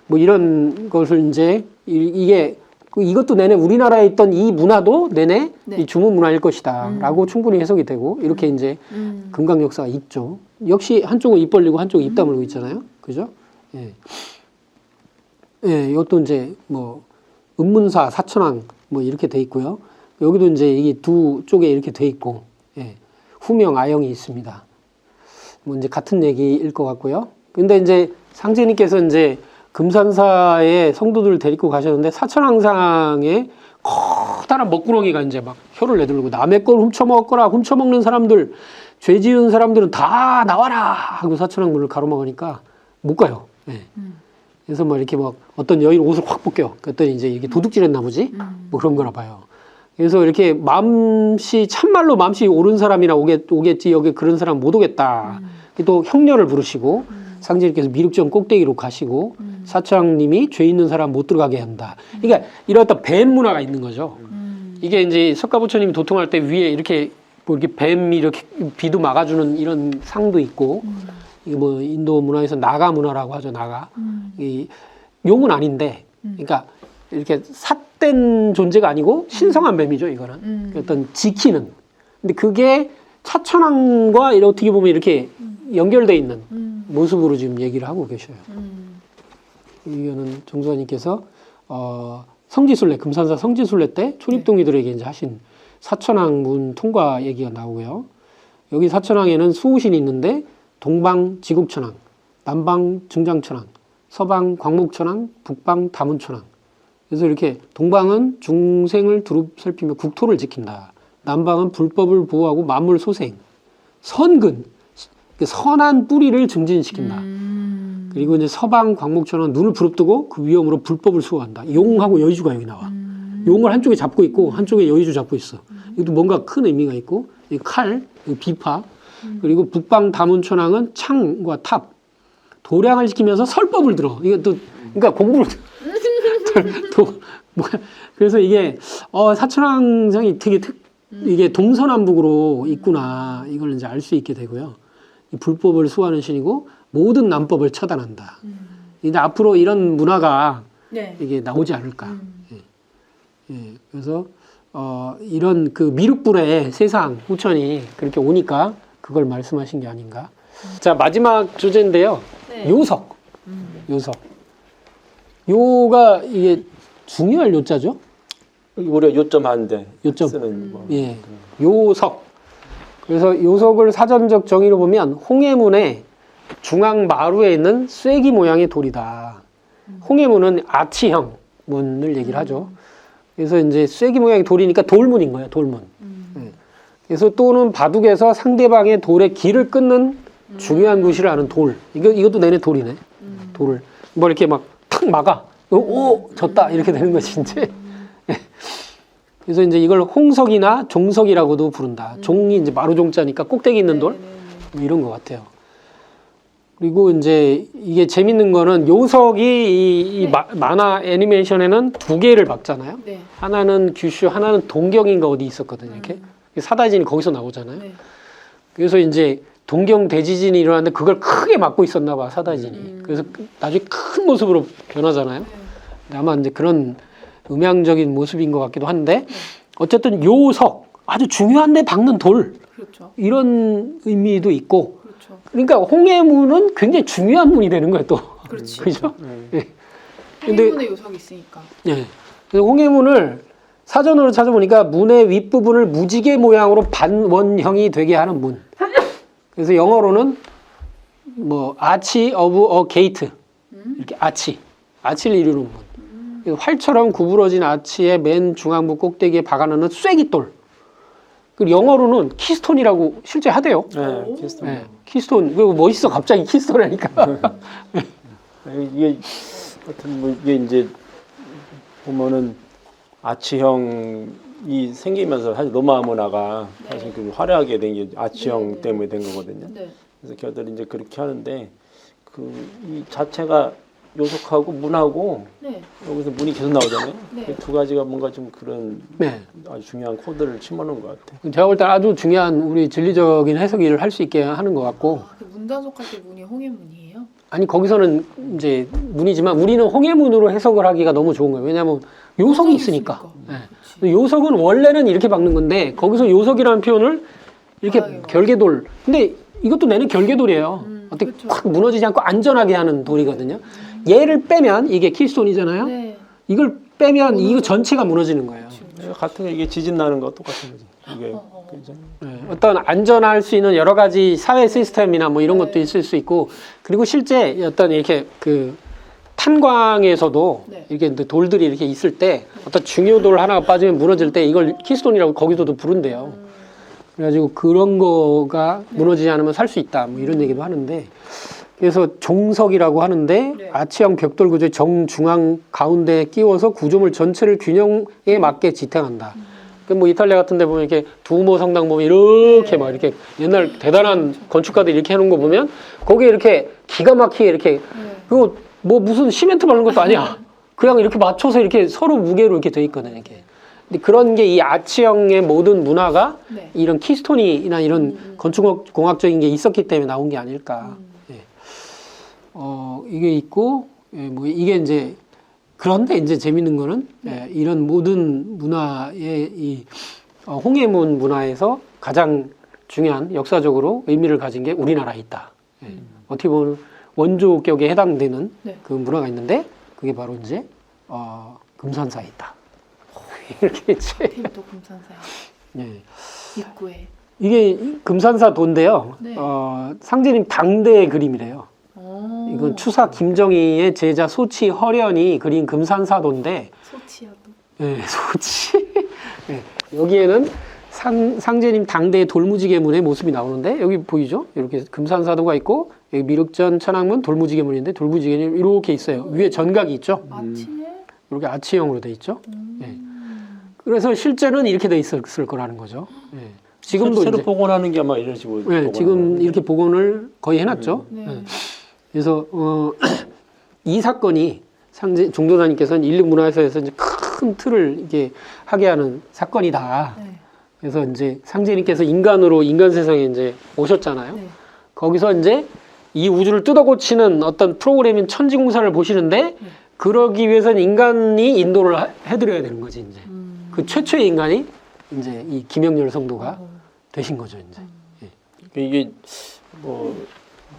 뭐 이런 것을 이제 이게 이것도 내내 우리나라에 있던 이 문화도 내내 네. 이 주문 문화일 것이다라고 충분히 해석이 되고 이렇게 이제 금강 역사가 있죠. 역시 한쪽은 입 벌리고 한쪽은 입 다물고 있잖아요. 그죠? 예. 예, 이것도 이제 뭐 은문사, 사천왕 뭐 이렇게 돼 있고요. 여기도 이제 이게 두 쪽에 이렇게 돼 있고, 예. 후명, 아형이 있습니다. 뭐 이제 같은 얘기일 것 같고요. 근데 이제 상제님께서 이제 금산사의 성도들을 데리고 가셨는데 사천왕상에 커다란 먹구렁이가 이제 막 혀를 내두르고 남의 걸 훔쳐먹거라 훔쳐먹는 사람들 죄 지은 사람들은 다 나와라 하고 사천왕 문을 가로막으니까 못 가요. 예. 그래서 뭐 이렇게 막 어떤 여인 옷을 확 벗겨. 그랬더니 이제 이게 도둑질했나 보지? 뭐 그런 거나 봐요. 그래서 이렇게 참말로 맘씨 옳은 사람이나 오겠지. 여기 그런 사람 못 오겠다. 또 형녀를 부르시고 상제님께서 미륵정 꼭대기로 가시고 사천왕님이 죄 있는 사람 못 들어가게 한다. 그러니까 이런 어떤 뱀 문화가 있는 거죠. 이게 이제 석가부처님이 도통할 때 위에 이렇게 뭐 이렇게 뱀이 이렇게 비도 막아주는 이런 상도 있고 이게 뭐 인도 문화에서 나가 문화라고 하죠. 나가. 이 용은 아닌데, 그러니까 이렇게 삿된 존재가 아니고 신성한 뱀이죠. 이거는 어떤 지키는. 근데 그게 차천왕과 어떻게 보면 이렇게 연결돼 있는 모습으로 지금 얘기를 하고 계셔요. 이거는 정수아님께서 성지순례 금산사 성지순례 때 초립동이들에게 이제 하신 사천왕문 통과 얘기가 나오고요. 여기 사천왕에는 수호신이 있는데 동방 지국천왕, 남방 증장천왕, 서방 광목천왕, 북방 다문천왕. 그래서 이렇게 동방은 중생을 두루 살피며 국토를 지킨다. 남방은 불법을 보호하고 만물 소생, 선근, 선한 뿌리를 증진시킨다. 그리고 이제 서방 광목천왕은 눈을 부릅뜨고 그 위험으로 불법을 수호한다. 용하고 여의주가 여기 나와. 용을 한쪽에 잡고 있고 한쪽에 여의주 잡고 있어. 이것도 뭔가 큰 의미가 있고 이 칼, 이 비파. 그리고 북방 다문천왕은 창과 탑, 도량을 지키면서 설법을 들어. 이것도 그러니까 공부를 그래서 이게 사천왕상이 되게 이게 동서남북으로 있구나. 이걸 이제 알 수 있게 되고요. 이 불법을 수호하는 신이고 모든 남법을 처단한다. 이제 앞으로 이런 문화가 네. 이게 나오지 않을까. 예, 그래서 이런 그 미륵불의 세상 후천이 그렇게 오니까 그걸 말씀하신 게 아닌가. 자, 마지막 주제인데요. 네. 요석. 요석. 요가 이게 중요할 요자죠? 우리가 요점 하는데 요점. 쓰는 뭐. 예. 요석. 그래서 요석을 사전적 정의로 보면 홍해문의 중앙 마루에 있는 쐐기 모양의 돌이다. 홍해문은 아치형 문을 얘기를 하죠. 그래서 이제 쐐기 모양의 돌이니까 돌문인 거예요. 돌문. 그래서 또는 바둑에서 상대방의 돌의 길을 끊는 중요한 구실을 돌. 이것도 내내 돌이네. 돌을 뭐 이렇게 막 탁 막아. 오, 졌다 이렇게 되는 거지 이제. 그래서 이제 이걸 홍석이나 종석이라고도 부른다. 종이 이제 마루종자니까 꼭대기 있는 돌 뭐 이런 것 같아요. 그리고 이제 이게 재밌는 거는 요석이 이 만화 애니메이션에는 두 개를 박잖아요. 네. 하나는 규슈, 하나는 동경인가 어디 있었거든요. 이렇게 사다진이 거기서 나오잖아요. 네. 그래서 이제 동경 대지진이 일어났는데 그걸 크게 막고 있었나 봐 사다진이. 그래서 나중에 큰 모습으로 변하잖아요. 근데 아마 이제 그런 음향적인 모습인 것 같기도 한데 어쨌든 요석 아주 중요한 데 박는 돌 그렇죠. 이런 의미도 있고. 그렇죠. 그러니까 홍해문은 굉장히 중요한 문이 되는 거예요 또. 그렇지. 그죠? 예. 근데 홍해문에 요석이 있으니까. 예. 그래서 홍해문을 사전으로 찾아보니까 문의 윗부분을 무지개 모양으로 반원형이 되게 하는 문. 그래서 영어로는 뭐 아치 오브 어 게이트 이렇게 아치를 이루는 문. 그래서 활처럼 구부러진 아치의 맨 중앙부 꼭대기에 박아놓는 쐐기돌. 그리고 영어로는 키스톤이라고 실제 하대요. 네, 키스톤. 네, 키스톤. 그리고 멋있어 갑자기 키스톤이니까. 이게 하여튼 뭐 이게 이제 보면은 아치형이 생기면서 사실 로마 문화가 네. 사실 그 화려하게 된 게 아치형 네, 네. 때문에 된 거거든요. 네. 그래서 걔들이 이제 그렇게 하는데 그 이 자체가 요속하고 문하고 네. 여기서 문이 계속 나오잖아요. 네. 그두 가지가 뭔가 좀 그런 네. 아주 중요한 코드를 심어놓은 것 같아요. 제가 볼 때 아주 중요한 우리 진리적인 해석을 할 수 있게 하는 것 같고 아, 그 문단속할 때 문이 홍해문이에요? 아니 거기서는 이제 문이지만 우리는 홍해문으로 해석을 하기가 너무 좋은 거예요. 왜냐하면 요석이 있으니까. 네. 그치. 요석은 원래는 이렇게 박는 건데 거기서 요석이라는 표현을 이렇게 아, 이거. 결계돌. 근데 이것도 내는 결계돌이에요. 어떻게 그쵸. 확 무너지지 않고 안전하게 하는 돌이거든요. 얘를 빼면 이게 키스톤이잖아요. 네. 이걸 빼면 이거 전체가 무너지는 거예요. 같은 거 이게 지진 나는 거 똑같은 거지. 이게 그죠? 네, 어떤 안전할 수 있는 여러 가지 사회 시스템이나 뭐 이런 네. 것도 있을 수 있고 그리고 실제 어떤 이렇게 그 탄광에서도 네. 이렇게 돌들이 이렇게 있을 때 어떤 중요 돌 하나가 빠지면 무너질 때 이걸 키스톤이라고 거기서도 부른대요. 그래가지고 그런 거가 무너지지 않으면 살 수 있다 뭐 이런 얘기도 하는데 그래서 종석이라고 하는데 네. 아치형 벽돌 구조의 정중앙 가운데에 끼워서 구조물 전체를 균형에 맞게 지탱한다. 그 뭐 이탈리아 같은 데 보면 이렇게 두오모 성당 보면 이렇게 네. 막 이렇게 옛날 대단한 건축가들이 이렇게 해놓은 거 보면 거기에 이렇게 기가 막히게 이렇게 네. 그거 뭐 무슨 시멘트 바른 것도 아니야. 그냥 이렇게 맞춰서 이렇게 서로 무게로 이렇게 돼 있거든요. 이렇게. 근데 그런 게 이 아치형의 모든 문화가 네. 이런 키스톤이나 이런 건축공학적인 게 있었기 때문에 나온 게 아닐까. 예. 이게 있고, 예, 뭐 이게 이제 그런데 이제 재밌는 거는 예, 이런 모든 문화의 이 홍해문 문화에서 가장 중요한 역사적으로 의미를 가진 게 우리나라에 있다. 예. 어떻게 보면 원조격에 해당되는 네. 그 문화가 있는데 그게 바로 이제 금산사에 있다. 이렇게 이제 테이블도 금산사야. 예. 입구에. 이게 금산사 도인데요. 네. 상제님 당대의 그림이래요. 오. 이건 추사 김정희의 제자 소치 허련이 그린 금산사도인데, 소치야도. 예, 소치. 예, 여기에는 상제님 당대의 돌무지개문의 모습이 나오는데 여기 보이죠? 이렇게 금산사도가 있고 여기 미륵전 천왕문 돌무지개문인데 돌무지개는 이렇게 있어요. 위에 전각이 있죠? 아침에? 이렇게 아치형으로 돼 있죠? 예. 그래서 실제는 이렇게 돼 있을 거라는 거죠. 예. 지금도 새로 이제 복원하는 게 아마 이런 식으로. 네, 복원하는 지금 거예요. 이렇게 복원을 거의 해놨죠. 네. 네. 그래서 이 사건이 종도사님께서는 인류 문화에서 이제 큰 틀을 이렇게 하게 하는 사건이다. 네. 그래서 이제 상제님께서 인간으로 인간 세상에 이제 오셨잖아요. 네. 거기서 이제 이 우주를 뜯어고치는 어떤 프로그램인 천지공사를 보시는데 그러기 위해서는 인간이 인도를 해드려야 되는 거지 이제. 그 최초의 인간이 이제 이 김영렬 성도가 되신 거죠 이제. 이게 뭐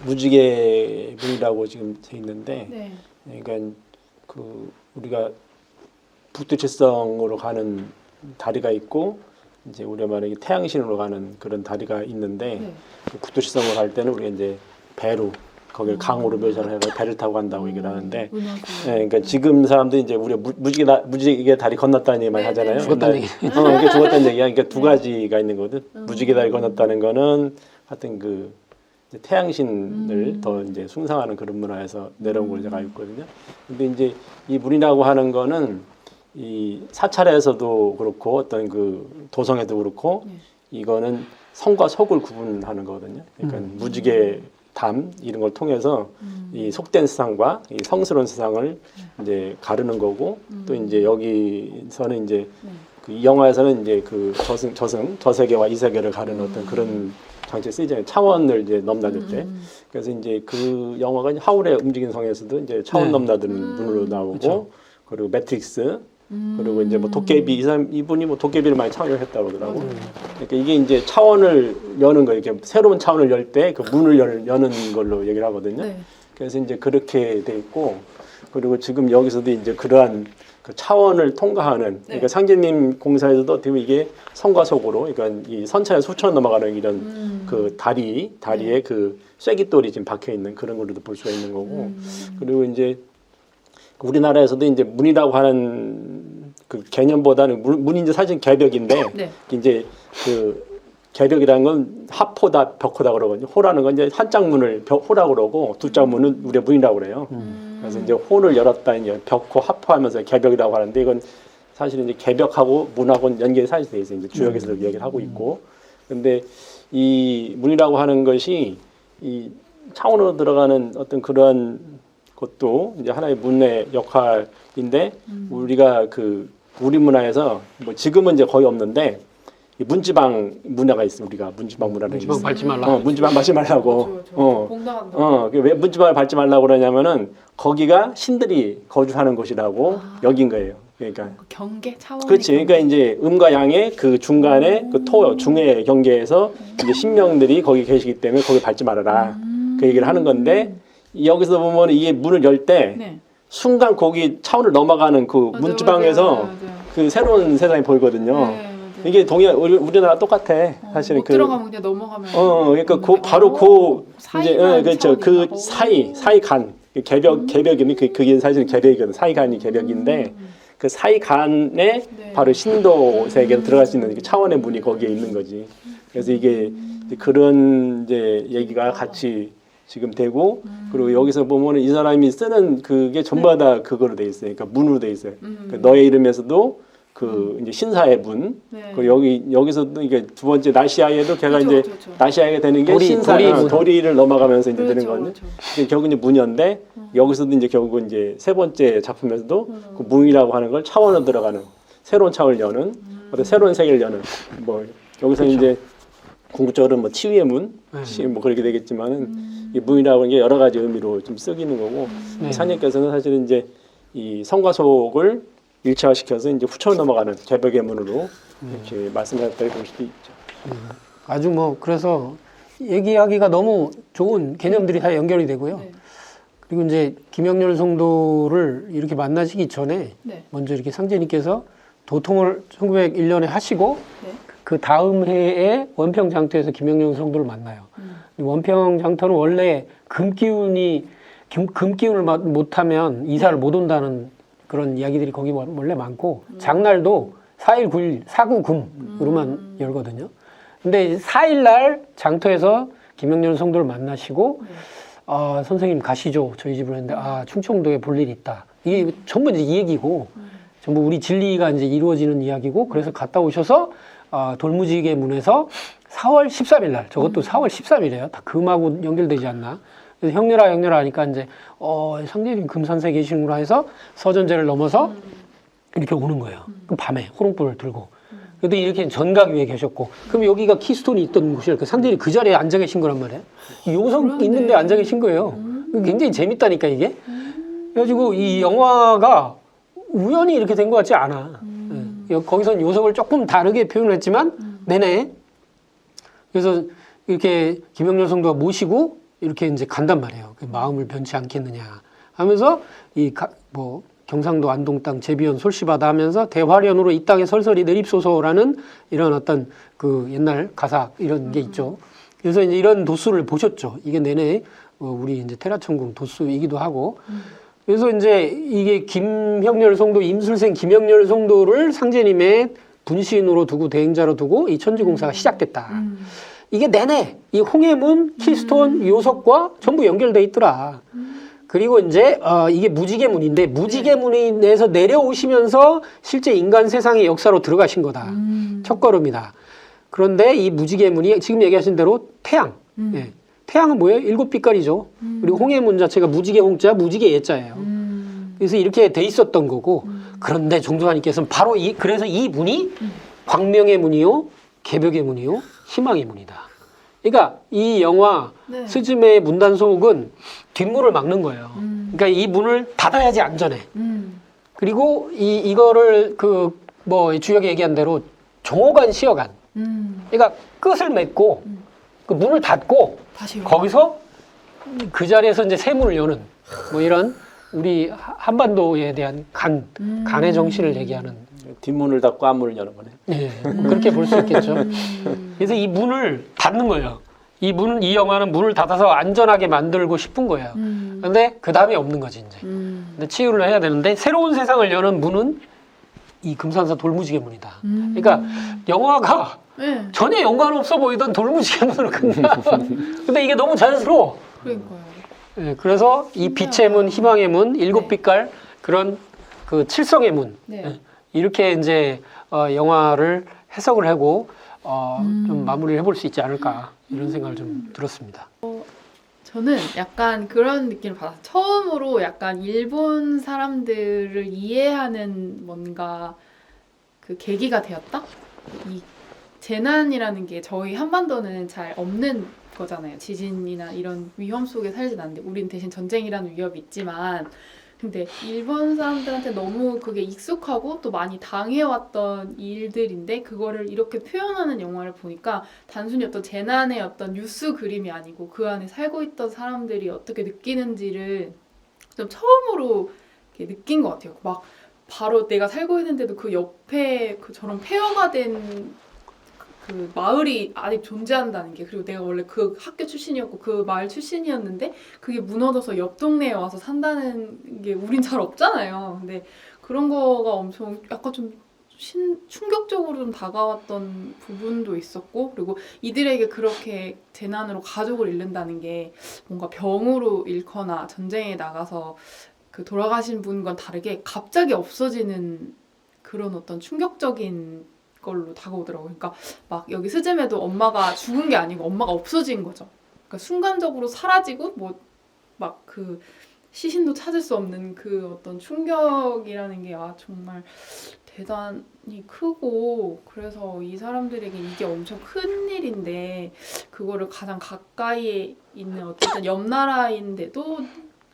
무지개문이라고 지금 돼 있는데, 네. 그러니까 그 우리가 북두칠성으로 가는 다리가 있고 이제 우리가 말하는 태양신으로 가는 그런 다리가 있는데 네. 그 북두칠성으로 갈 때는 우리가 이제 배로 거기를 강으로 묘사를 해서 배를 타고 간다고 얘기를 하는데, 그러니까 지금 사람들이 이제 우리가 무지개 다리 건넜다는 얘기 많이 하잖아요. 죽었다는 얘기. 이게 죽었다는 얘기야. 그러니까 두 가지가 있는 거거든. 무지개 다리 건넜다는 거는 하여튼 그 이제 태양신을 더 이제 숭상하는 그런 문화에서 내려온 걸 제가 알고 있거든요. 근데 이제 이 문이라고 하는 거는 이 사찰에서도 그렇고 어떤 그 도성에도 그렇고 이거는 성과 속을 구분하는 거거든요. 그러니까 무지개 담 이런 걸 통해서 이 속된 세상과 이 성스러운 세상을 이제 가르는 거고 또 이제 여기서는 이제 그 이 영화에서는 이제 그 저세계와 이 세계를 가르는 어떤 그런 장치 쓰이잖아요. 차원을 이제 넘나들 때. 그래서 이제 그 영화가 이제 하울의 움직이는 성에서도 이제 차원 네. 넘나드는 눈으로 나오고 그쵸. 그리고 매트릭스 그리고 이제 뭐 도깨비 이분이 뭐 도깨비를 많이 창조했다고 그러더라고. 그러니까 이게 이제 차원을 여는 거 이렇게 새로운 차원을 열 때 그 문을 여는 걸로 얘기를 하거든요. 네. 그래서 이제 그렇게 돼 있고 그리고 지금 여기서도 이제 그러한 그 차원을 통과하는 그러니까 상제님 공사에서도 어떻게 보면 이게 성과 속으로 그러니까 이 선차에 수천 넘어가는 이런 그 다리에 그 쐐기돌이 지금 박혀 있는 그런 걸로도 볼 수가 있는 거고 그리고 이제 우리나라에서도 이제 문이라고 하는 그 개념보다는 문이 이제 사실 개벽인데 네. 이제 그 개벽이라는 건 합호다 벽호다 그러거든요. 호라는 건 이제 한 짝 문을 호라고 그러고 두 짝 문은 우리가 문이라고 그래요. 그래서 이제 혼을 열었다 이제 벽호 합포하면서 개벽이라고 하는데 이건 사실은 이제 개벽하고 문하고는 연결이 사실 돼 있어요. 이제 주역에서도 얘기를 하고 있고. 근데 이 문이라고 하는 것이 이 차원으로 들어가는 어떤 그런 것도 이제 하나의 문의 역할인데 우리가 그 우리 문화에서 뭐 지금은 이제 거의 없는데 이 문지방 문화가 있어요. 우리가 문지방 문화를 문지방 밟지 말라. 문지방 밟지 말라고. 공당한다. 왜 문지방을 밟지 말라고 그러냐면은 거기가 신들이 거주하는 곳이라고 여긴 거예요. 그러니까 경계 차원. 그렇지. 그러니까 이제 음과 양의 그 중간에 그 토 중의 경계에서 이제 신명들이 거기 계시기 때문에 거기 밟지 말아라. 그 얘기를 하는 건데 여기서 보면 이게 문을 열 때 네. 순간 거기 차원을 넘어가는 그 맞아요, 문지방에서 맞아요. 그 새로운 세상이 보이거든요. 네, 맞아요. 이게 우리나라 똑같아. 사실은 못 들어가면 그냥 넘어가면. 그러니까 그 바로 그 이제 사이간 그렇죠. 그 차원인가? 사이간 개벽이 그게 사실은 개벽이거든. 사이간이 개벽인데 그 사이간에 네. 바로 신도 세계로 들어갈 수 있는 차원의 문이 거기에 있는 거지. 그래서 이게 이제 그런 이제 얘기가 같이 지금 되고 그리고 여기서 보면은 이 사람이 쓰는 그게 전부 다 그거로 돼 있어요. 그러니까 문으로 돼 있어요. 그 너의 이름에서도 그 이제 신사의 문. 네. 그리고 여기서도 이게 두 번째 나시아에도 걔가 그쵸, 이제 그쵸. 나시아가 되는 게 도리, 신사 문. 도리를 넘어가면서 이제 그렇죠, 되는 거거든요. 그렇죠. 이게 결국 이제 문인데 여기서도 이제 결국 이제 세 번째 작품에서도 그 문이라고 하는 걸 차원으로 들어가는 새로운 차원을 여는 어떤 새로운 세계를 여는 뭐 여기서 이제 궁극적으로 뭐 치유의 문, 뭐 그렇게 되겠지만은 이 문이라고 하는 게 여러 가지 의미로 좀 쓰이는 거고 사님께서는 사실은 이제 이 성과 속을 일체화시켜서 이제 후천을 넘어가는 개벽의 문으로 이렇게 말씀하셨다고 볼 수도 있죠. 아주 뭐 그래서 얘기하기가 너무 좋은 개념들이 다 연결이 되고요. 네. 그리고 이제 김영렬 성도를 이렇게 만나시기 전에 네. 먼저 이렇게 상제님께서 도통을 1901년에 하시고 네. 그 다음 해에 원평 장터에서 김영렬 성도를 만나요. 이 원평 장터는 원래 금기운을 못하면 이사를 못 온다는 그런 이야기들이 거기 원래 많고 장날도 4일 9일 4구금으로만 열거든요. 근데 4일날 장터에서 김영렬 성도를 만나시고 선생님 가시죠 저희 집으로 했는데 충청도에 볼 일이 있다. 이게 전부 이제 이 얘기고 전부 우리 진리가 이제 이루어지는 이야기고 그래서 갔다 오셔서 돌무지개 문에서 4월 13일 날 저것도 4월 13일이에요. 다 금하고 연결되지 않나. 그래서 형렬아 하니까 이제 상제님 금산사에 계시는구나 해서 서전제를 넘어서 이렇게 오는 거예요. 그럼 밤에 호롱불을 들고. 그래도 이렇게 전각 위에 계셨고 그럼 여기가 키스톤이 있던 곳이랄까 상제님 그 자리에 앉아 계신 거란 말이에요. 요성 그러네. 있는데 앉아 계신 거예요. 굉장히 재밌다니까 이게. 그래가지고 이 영화가 우연히 이렇게 된 것 같지 않아. 거기선 요석을 조금 다르게 표현을 했지만 내내 그래서 이렇게 김영렬 성도가 모시고 이렇게 이제 간단 말이에요. 그 마음을 변치 않겠느냐 하면서 뭐 경상도 안동 땅 제비연 솔씨바다 하면서 대화련으로 이 땅에 설설이 내립소서라는 이런 어떤 그 옛날 가사 이런 게 있죠. 그래서 이제 이런 도수를 보셨죠. 이게 내내 우리 이제 테라천궁 도수이기도 하고. 그래서 이제 이게 김형렬 성도 임술생 김형렬 성도를 상제님의 분신으로 두고 대행자로 두고 이 천지공사가 시작됐다. 이게 내내 이 홍해문, 키스톤, 요석과 전부 연결돼 있더라. 그리고 이제 이게 무지개문인데 무지개문에서 내려오시면서 실제 인간 세상의 역사로 들어가신 거다. 첫걸음이다. 그런데 이 무지개문이 지금 얘기하신 대로 태양. 예. 태양은 뭐예요? 7빛깔이죠. 그리고 홍해문 자체가 무지개 홍자, 무지개 예자예요. 그래서 이렇게 돼 있었던 거고 그런데 종도사님께서는 바로 그래서 이 문이 광명의 문이요, 개벽의 문이요, 희망의 문이다. 그러니까 이 영화 네. 스즈메의 문단속은 뒷문을 막는 거예요. 그러니까 이 문을 닫아야지 안전해. 그리고 이거를 뭐 주역이 얘기한 대로 종호관 시어관. 그러니까 끝을 맺고 그 문을 닫고 다시 거기서 그 자리에서 이제 세문을 여는 뭐 이런 우리 한반도에 대한 간의 정신을 얘기하는 뒷문을 닫고 앞문을 여는 거네. 예, 그렇게 볼 수 있겠죠. 그래서 이 문을 닫는 거예요. 이 영화는 문을 닫아서 안전하게 만들고 싶은 거예요. 근데 그 다음이 없는 거지 이제. 근데 치유를 해야 되는데 새로운 세상을 여는 문은 이 금산사 돌무지개 문이다. 그러니까 영화가 네. 전혀 연관 없어 보이던 돌무지개 문으로 끝나. 근데 이게 너무 자연스러워. 그러니까요. 예, 그래서 이 빛의 문, 희망의 문, 일곱 빛깔 그런 그 칠성의 문 네. 예, 이렇게 이제 영화를 해석을 하고 좀 마무리를 해볼 수 있지 않을까 이런 생각을 좀 들었습니다. 저는 약간 그런 느낌을 받았어요. 처음으로 약간 일본 사람들을 이해하는 뭔가 그 계기가 되었다? 이 재난이라는 게 저희 한반도는 잘 없는 거잖아요. 지진이나 이런 위험 속에 살진 않는데 우린 대신 전쟁이라는 위협이 있지만 근데 일본 사람들한테 너무 그게 익숙하고 또 많이 당해왔던 일들인데 그거를 이렇게 표현하는 영화를 보니까 단순히 어떤 재난의 어떤 뉴스 그림이 아니고 그 안에 살고 있던 사람들이 어떻게 느끼는지를 좀 처음으로 이렇게 느낀 것 같아요. 막 바로 내가 살고 있는데도 그 옆에 그 저런 폐허가 된 그 마을이 아직 존재한다는 게 그리고 내가 원래 그 학교 출신이었고 그 마을 출신이었는데 그게 무너져서 옆 동네에 와서 산다는 게 우린 잘 없잖아요. 근데 그런 거가 엄청 약간 좀 충격적으로 좀 다가왔던 부분도 있었고 그리고 이들에게 그렇게 재난으로 가족을 잃는다는 게 뭔가 병으로 잃거나 전쟁에 나가서 그 돌아가신 분과는 다르게 갑자기 없어지는 그런 어떤 충격적인 걸로 다가오더라고요. 그러니까 막 여기 스즈메도 엄마가 죽은 게 아니고 엄마가 없어진 거죠. 그러니까 순간적으로 사라지고 뭐 막 그 시신도 찾을 수 없는 그 어떤 충격이라는 게 정말 대단히 크고 그래서 이 사람들에게 이게 엄청 큰 일인데 그거를 가장 가까이에 있는 어쨌든 옆 나라인데도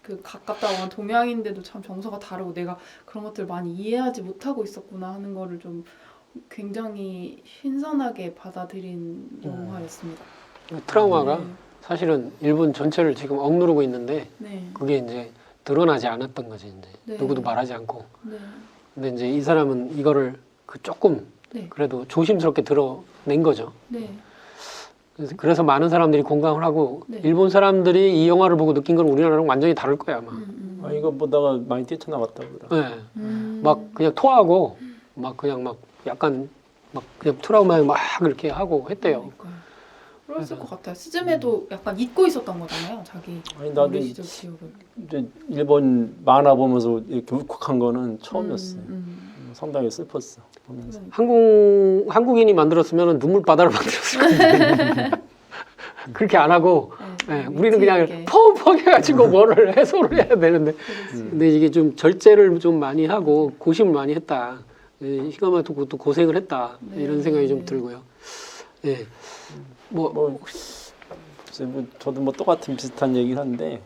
그 가깝다고 하는 동양인데도 참 정서가 다르고 내가 그런 것들을 많이 이해하지 못하고 있었구나 하는 거를 좀 굉장히 신선하게 받아들인 영화였습니다. 트라우마가 네. 사실은 일본 전체를 지금 억누르고 있는데 네. 그게 이제 드러나지 않았던 거지 이제 네. 누구도 말하지 않고. 네. 근데 이제 이 사람은 이거를 그 조금 네. 그래도 조심스럽게 드러낸 거죠. 네. 그래서 많은 사람들이 공감을 하고 네. 일본 사람들이 이 영화를 보고 느낀 건 우리나라랑 완전히 다를 거야 아마. 아, 이거 보다가 많이 뛰쳐나갔다 보다. 네. 막 그냥 토하고 막 그냥 막 약간 막 그냥 트라우마에 막 이렇게 하고 했대요. 그러니까요. 그랬을 것 같아요. 스즈메도 약간 잊고 있었던 거잖아요. 자기 아니 나도 어린 시절 기억을. 이제 일본 만화 보면서 이렇게 울컥한 거는 처음이었어요. 상당히 슬펐어. 보면서. 한국인이 만들었으면 눈물 바다를 만들었을 거예요. 그렇게 안 하고 네, 우리는 그냥 펑펑 해가지고 뭐를 해소를 해야 되는데 근데 이게 좀 절제를 좀 많이 하고 고심을 많이 했다. 히가마토 그것도 고생을 했다. 네. 이런 생각이 좀 들고요. 예. 글쎄, 뭐 저도 뭐 똑같은 비슷한 얘기를 하는데,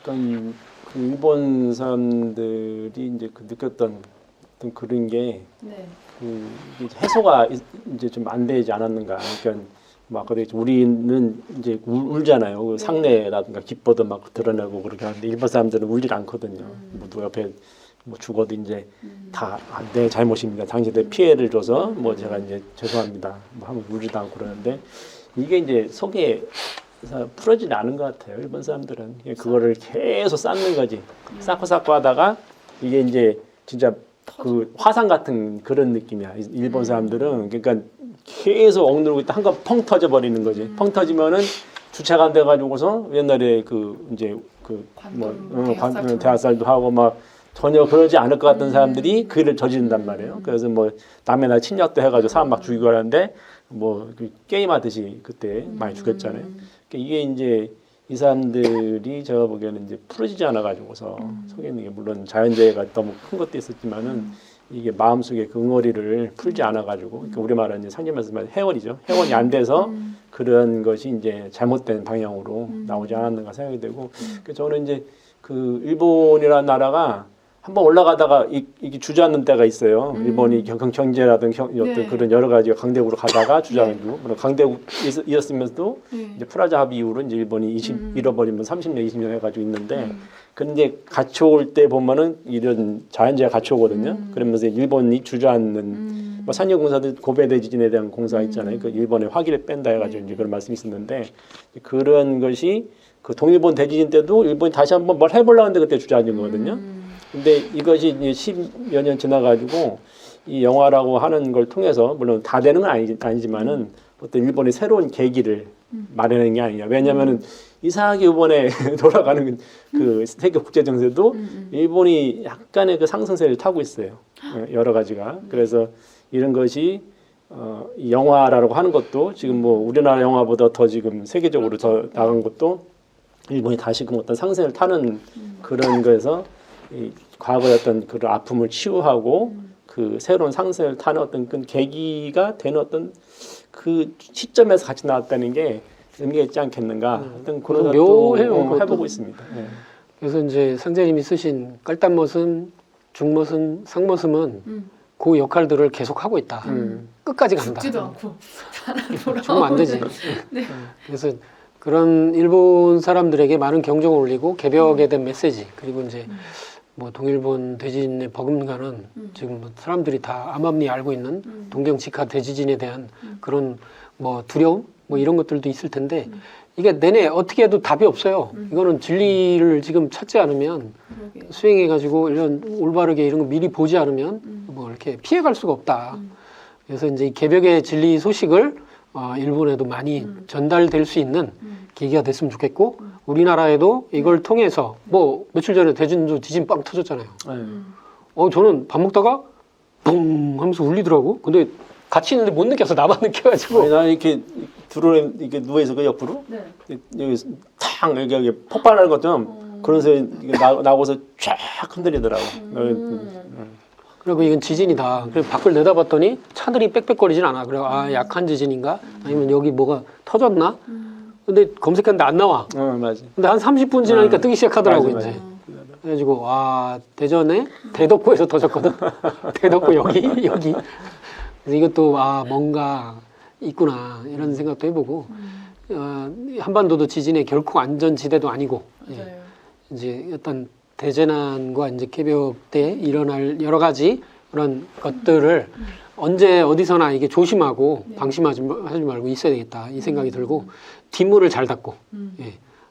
그러니까 그 일본 사람들이 이제 그 느꼈던 어떤 그런 게 네. 그 이게 해소가 이제 좀 안 되지 않았는가. 그러니까 막 그래 우리는 이제 울잖아요. 그 상례라든가 기뻐도 막 드러내고 그렇게 하는데 일본 사람들은 울질 않거든요. 뭐 누가 옆에 뭐 죽어도 이제 다 내 잘못입니다. 당신들 피해를 줘서 뭐 제가 이제 죄송합니다. 뭐 하면 울지도 않고 그러는데 이게 이제 속에 풀어지지 않은 것 같아요. 일본 사람들은 그거를 계속 쌓는 거지. 쌓고 하다가 이게 이제 진짜 그 화상 같은 그런 느낌이야. 일본 사람들은 그러니까 계속 억누르고 있다 한번 펑 터져 버리는 거지. 펑 터지면은 주체가 안 돼가지고서 옛날에 그 이제 그 뭐 대학살도 하고 막 전혀 그러지 않을 것 같은 사람들이 그 일을 저지른단 말이에요. 그래서 뭐 남의 나 침략도 해가지고 사람 막 죽이고 하는데 뭐 게임 하듯이 그때 많이 죽였잖아요. 그러니까 이게 이제 이 사람들이 제가 보기에는 이제 풀어지지 않아가지고서 속에 있는 게 물론 자연재해가 너무 큰 것도 있었지만은 이게 마음속에 그 응어리를 풀지 않아가지고 그러니까 우리 말은 이제 상점에서 말하는 해원이죠. 해원이 안 돼서 그런 것이 이제 잘못된 방향으로 나오지 않았는가 생각이 되고 그래서 저는 이제 그 일본이라는 나라가 한번 올라가다가 이게 주저앉는 때가 있어요. 일본이 경제라든 어떤 그런 여러 가지가 강대국으로 가다가 주저앉고 물론 강대국이었으면서도 이제 프라자 합의 이후로 이제 일본이 잃어버리면 30년, 20년 해가지고 있는데 근데 같이 올 때 보면은 이런 자연재해가 같이 오거든요. 그러면서 일본이 주저앉는 뭐 산업공사들 고베대 지진에 대한 공사 있잖아요. 그 일본의 화기를 뺀다 해가지고 이제 그런 말씀이 있었는데 그런 것이 그 동일본 대지진 때도 일본이 다시 한번 뭘 해보려고 했는데 그때 주저앉은 거거든요. 근데 이것이 이제 10여 년 지나가지고 이 영화라고 하는 걸 통해서 물론 다 되는 건 아니지만은 어떤 일본의 새로운 계기를 마련하는 게 아니냐. 왜냐하면은 이상하게 이번에 돌아가는 그 세계 국제 정세도 일본이 약간의 그 상승세를 타고 있어요. 여러 가지가. 그래서 이런 것이 이 영화라고 하는 것도 지금 뭐 우리나라 영화보다 더 지금 세계적으로 더 나간 것도 일본이 다시금 어떤 상승을 타는 그런 거에서 이 과거의 어떤 그런 아픔을 치유하고 그 새로운 상승을 타는 어떤 그 계기가 되는 어떤 그 시점에서 같이 나왔다는 게 의미가 있지 않겠는가 어떤 그런 것도 묘해요, 해보고 있습니다. 예. 그래서 이제 상제님이 쓰신 깔단머슴, 중머슴, 상머슴은 그 역할들을 계속 하고 있다. 끝까지 간다. 죽지도 않고 살아 죽으면 안 되지. 네. 그래서 그런 일본 사람들에게 많은 경종을 울리고 개벽에 대한 메시지 그리고 이제 뭐 동일본 대지진의 버금가는 지금 뭐 사람들이 다 암암리 알고 있는 동경 직하 대지진에 대한 그런 뭐 두려움 뭐 이런 것들도 있을 텐데 이게 내내 어떻게 해도 답이 없어요. 이거는 진리를 지금 찾지 않으면 그러게요. 수행해가지고 이런 올바르게 이런 거 미리 보지 않으면 뭐 이렇게 피해갈 수가 없다. 그래서 이제 이 개벽의 진리 소식을 일본에도 많이 전달될 수 있는 계기가 됐으면 좋겠고 우리나라에도 이걸 통해서 뭐 며칠 전에 대전도 지진 빵 터졌잖아요. 저는 밥 먹다가 뿡 하면서 울리더라고. 근데 같이 있는데 못 느껴서 나만 느껴가지고. 아니, 나는 이렇게 드론에 이렇게 누워 있어 그 옆으로 네. 여기 탕 여기 폭발하는 것처럼 그런 소리 나고서 쫙 흔들리더라고. 그리고 이건 지진이다. 그래서 밖을 내다봤더니 차들이 빽빽거리진 않아. 그래 약한 지진인가? 아니면 여기 뭐가 터졌나? 근데 검색했는데 안 나와. 맞아. 근데 한 30분 지나니까 뜨기 시작하더라고 맞아, 이제. 그래가지고 와 대전에 대덕구에서 터졌거든. 대덕구 여기. 그래서 이것도 뭔가 있구나 이런 생각도 해보고 한반도도 지진의 결코 안전지대도 아니고 맞아요. 이제 어떤 대재난과 이제 개벽 때 일어날 여러 가지 그런 것들을 언제 어디서나 이게 조심하고 방심하지 말고 있어야 되겠다 이 생각이 들고 뒷문을 잘 닫고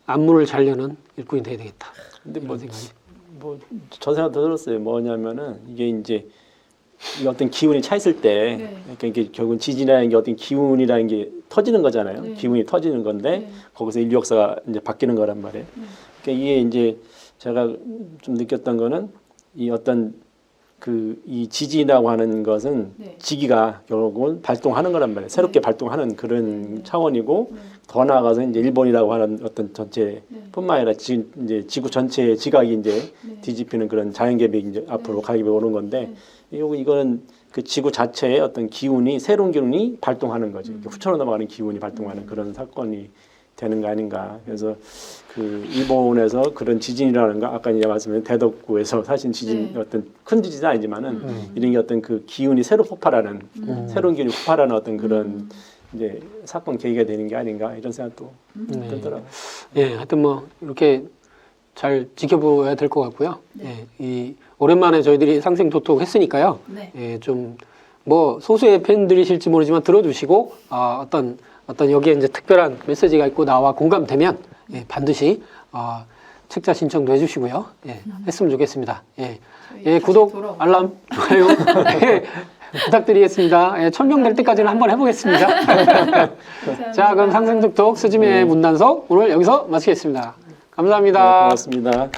앞문을 잘 여는 일꾼이 돼야 되겠다. 근데 이런 생각이. 저 생각도 들었어요. 뭐냐면은 이게 이제 이 어떤 기운이 차 있을 때, 네. 그러니까 이게 결국은 지진이라는 게 어떤 기운이라는 게 터지는 거잖아요. 네. 기운이 터지는 건데 네. 거기서 인류 역사가 이제 바뀌는 거란 말이에요. 그러니까 이게 이제 제가 좀 느꼈던 거는 이 어떤 이 지진이라고 하는 것은 네. 지기가 결국은 발동하는 거란 말이에요. 새롭게 발동하는 그런 차원이고 더 나아가서 이제 일본이라고 하는 어떤 전체뿐만 아니라 이제 지구 전체의 지각이 이제 뒤집히는 그런 자연계획이 이제 앞으로 가게 오는 건데 이거는 그 지구 자체의 어떤 기운이 새로운 기운이 발동하는 거죠. 이렇게 후천으로 넘어가는 기운이 발동하는 그런 사건이 되는 거 아닌가. 그래서 그 일본에서 그런 지진이라는 거 아까 이제 말씀드린 대덕구에서 사실 지진 어떤 큰 지진은 아니지만은 이런 게 어떤 그 기운이 새로 폭발하는 새로운 기운이 폭발하는 어떤 그런 이제 사건 계기가 되는 게 아닌가 이런 생각도 들더라고요. 하여튼 뭐 이렇게 잘 지켜봐야 될 것 같고요. 이 오랜만에 저희들이 상생토톡 했으니까요. 좀 뭐 소수의 팬들이실지 모르지만 들어주시고 어떤 여기에 이제 특별한 메시지가 있고 나와 공감되면 반드시 책자 신청도 해주시고요. 했으면 좋겠습니다. 구독, 알람, 좋아요 부탁드리겠습니다. 1000명 될 때까지는 한번 해보겠습니다. 자, 그럼 상생토톡 스즈메 문단속 오늘 여기서 마치겠습니다. 감사합니다. 고맙습니다.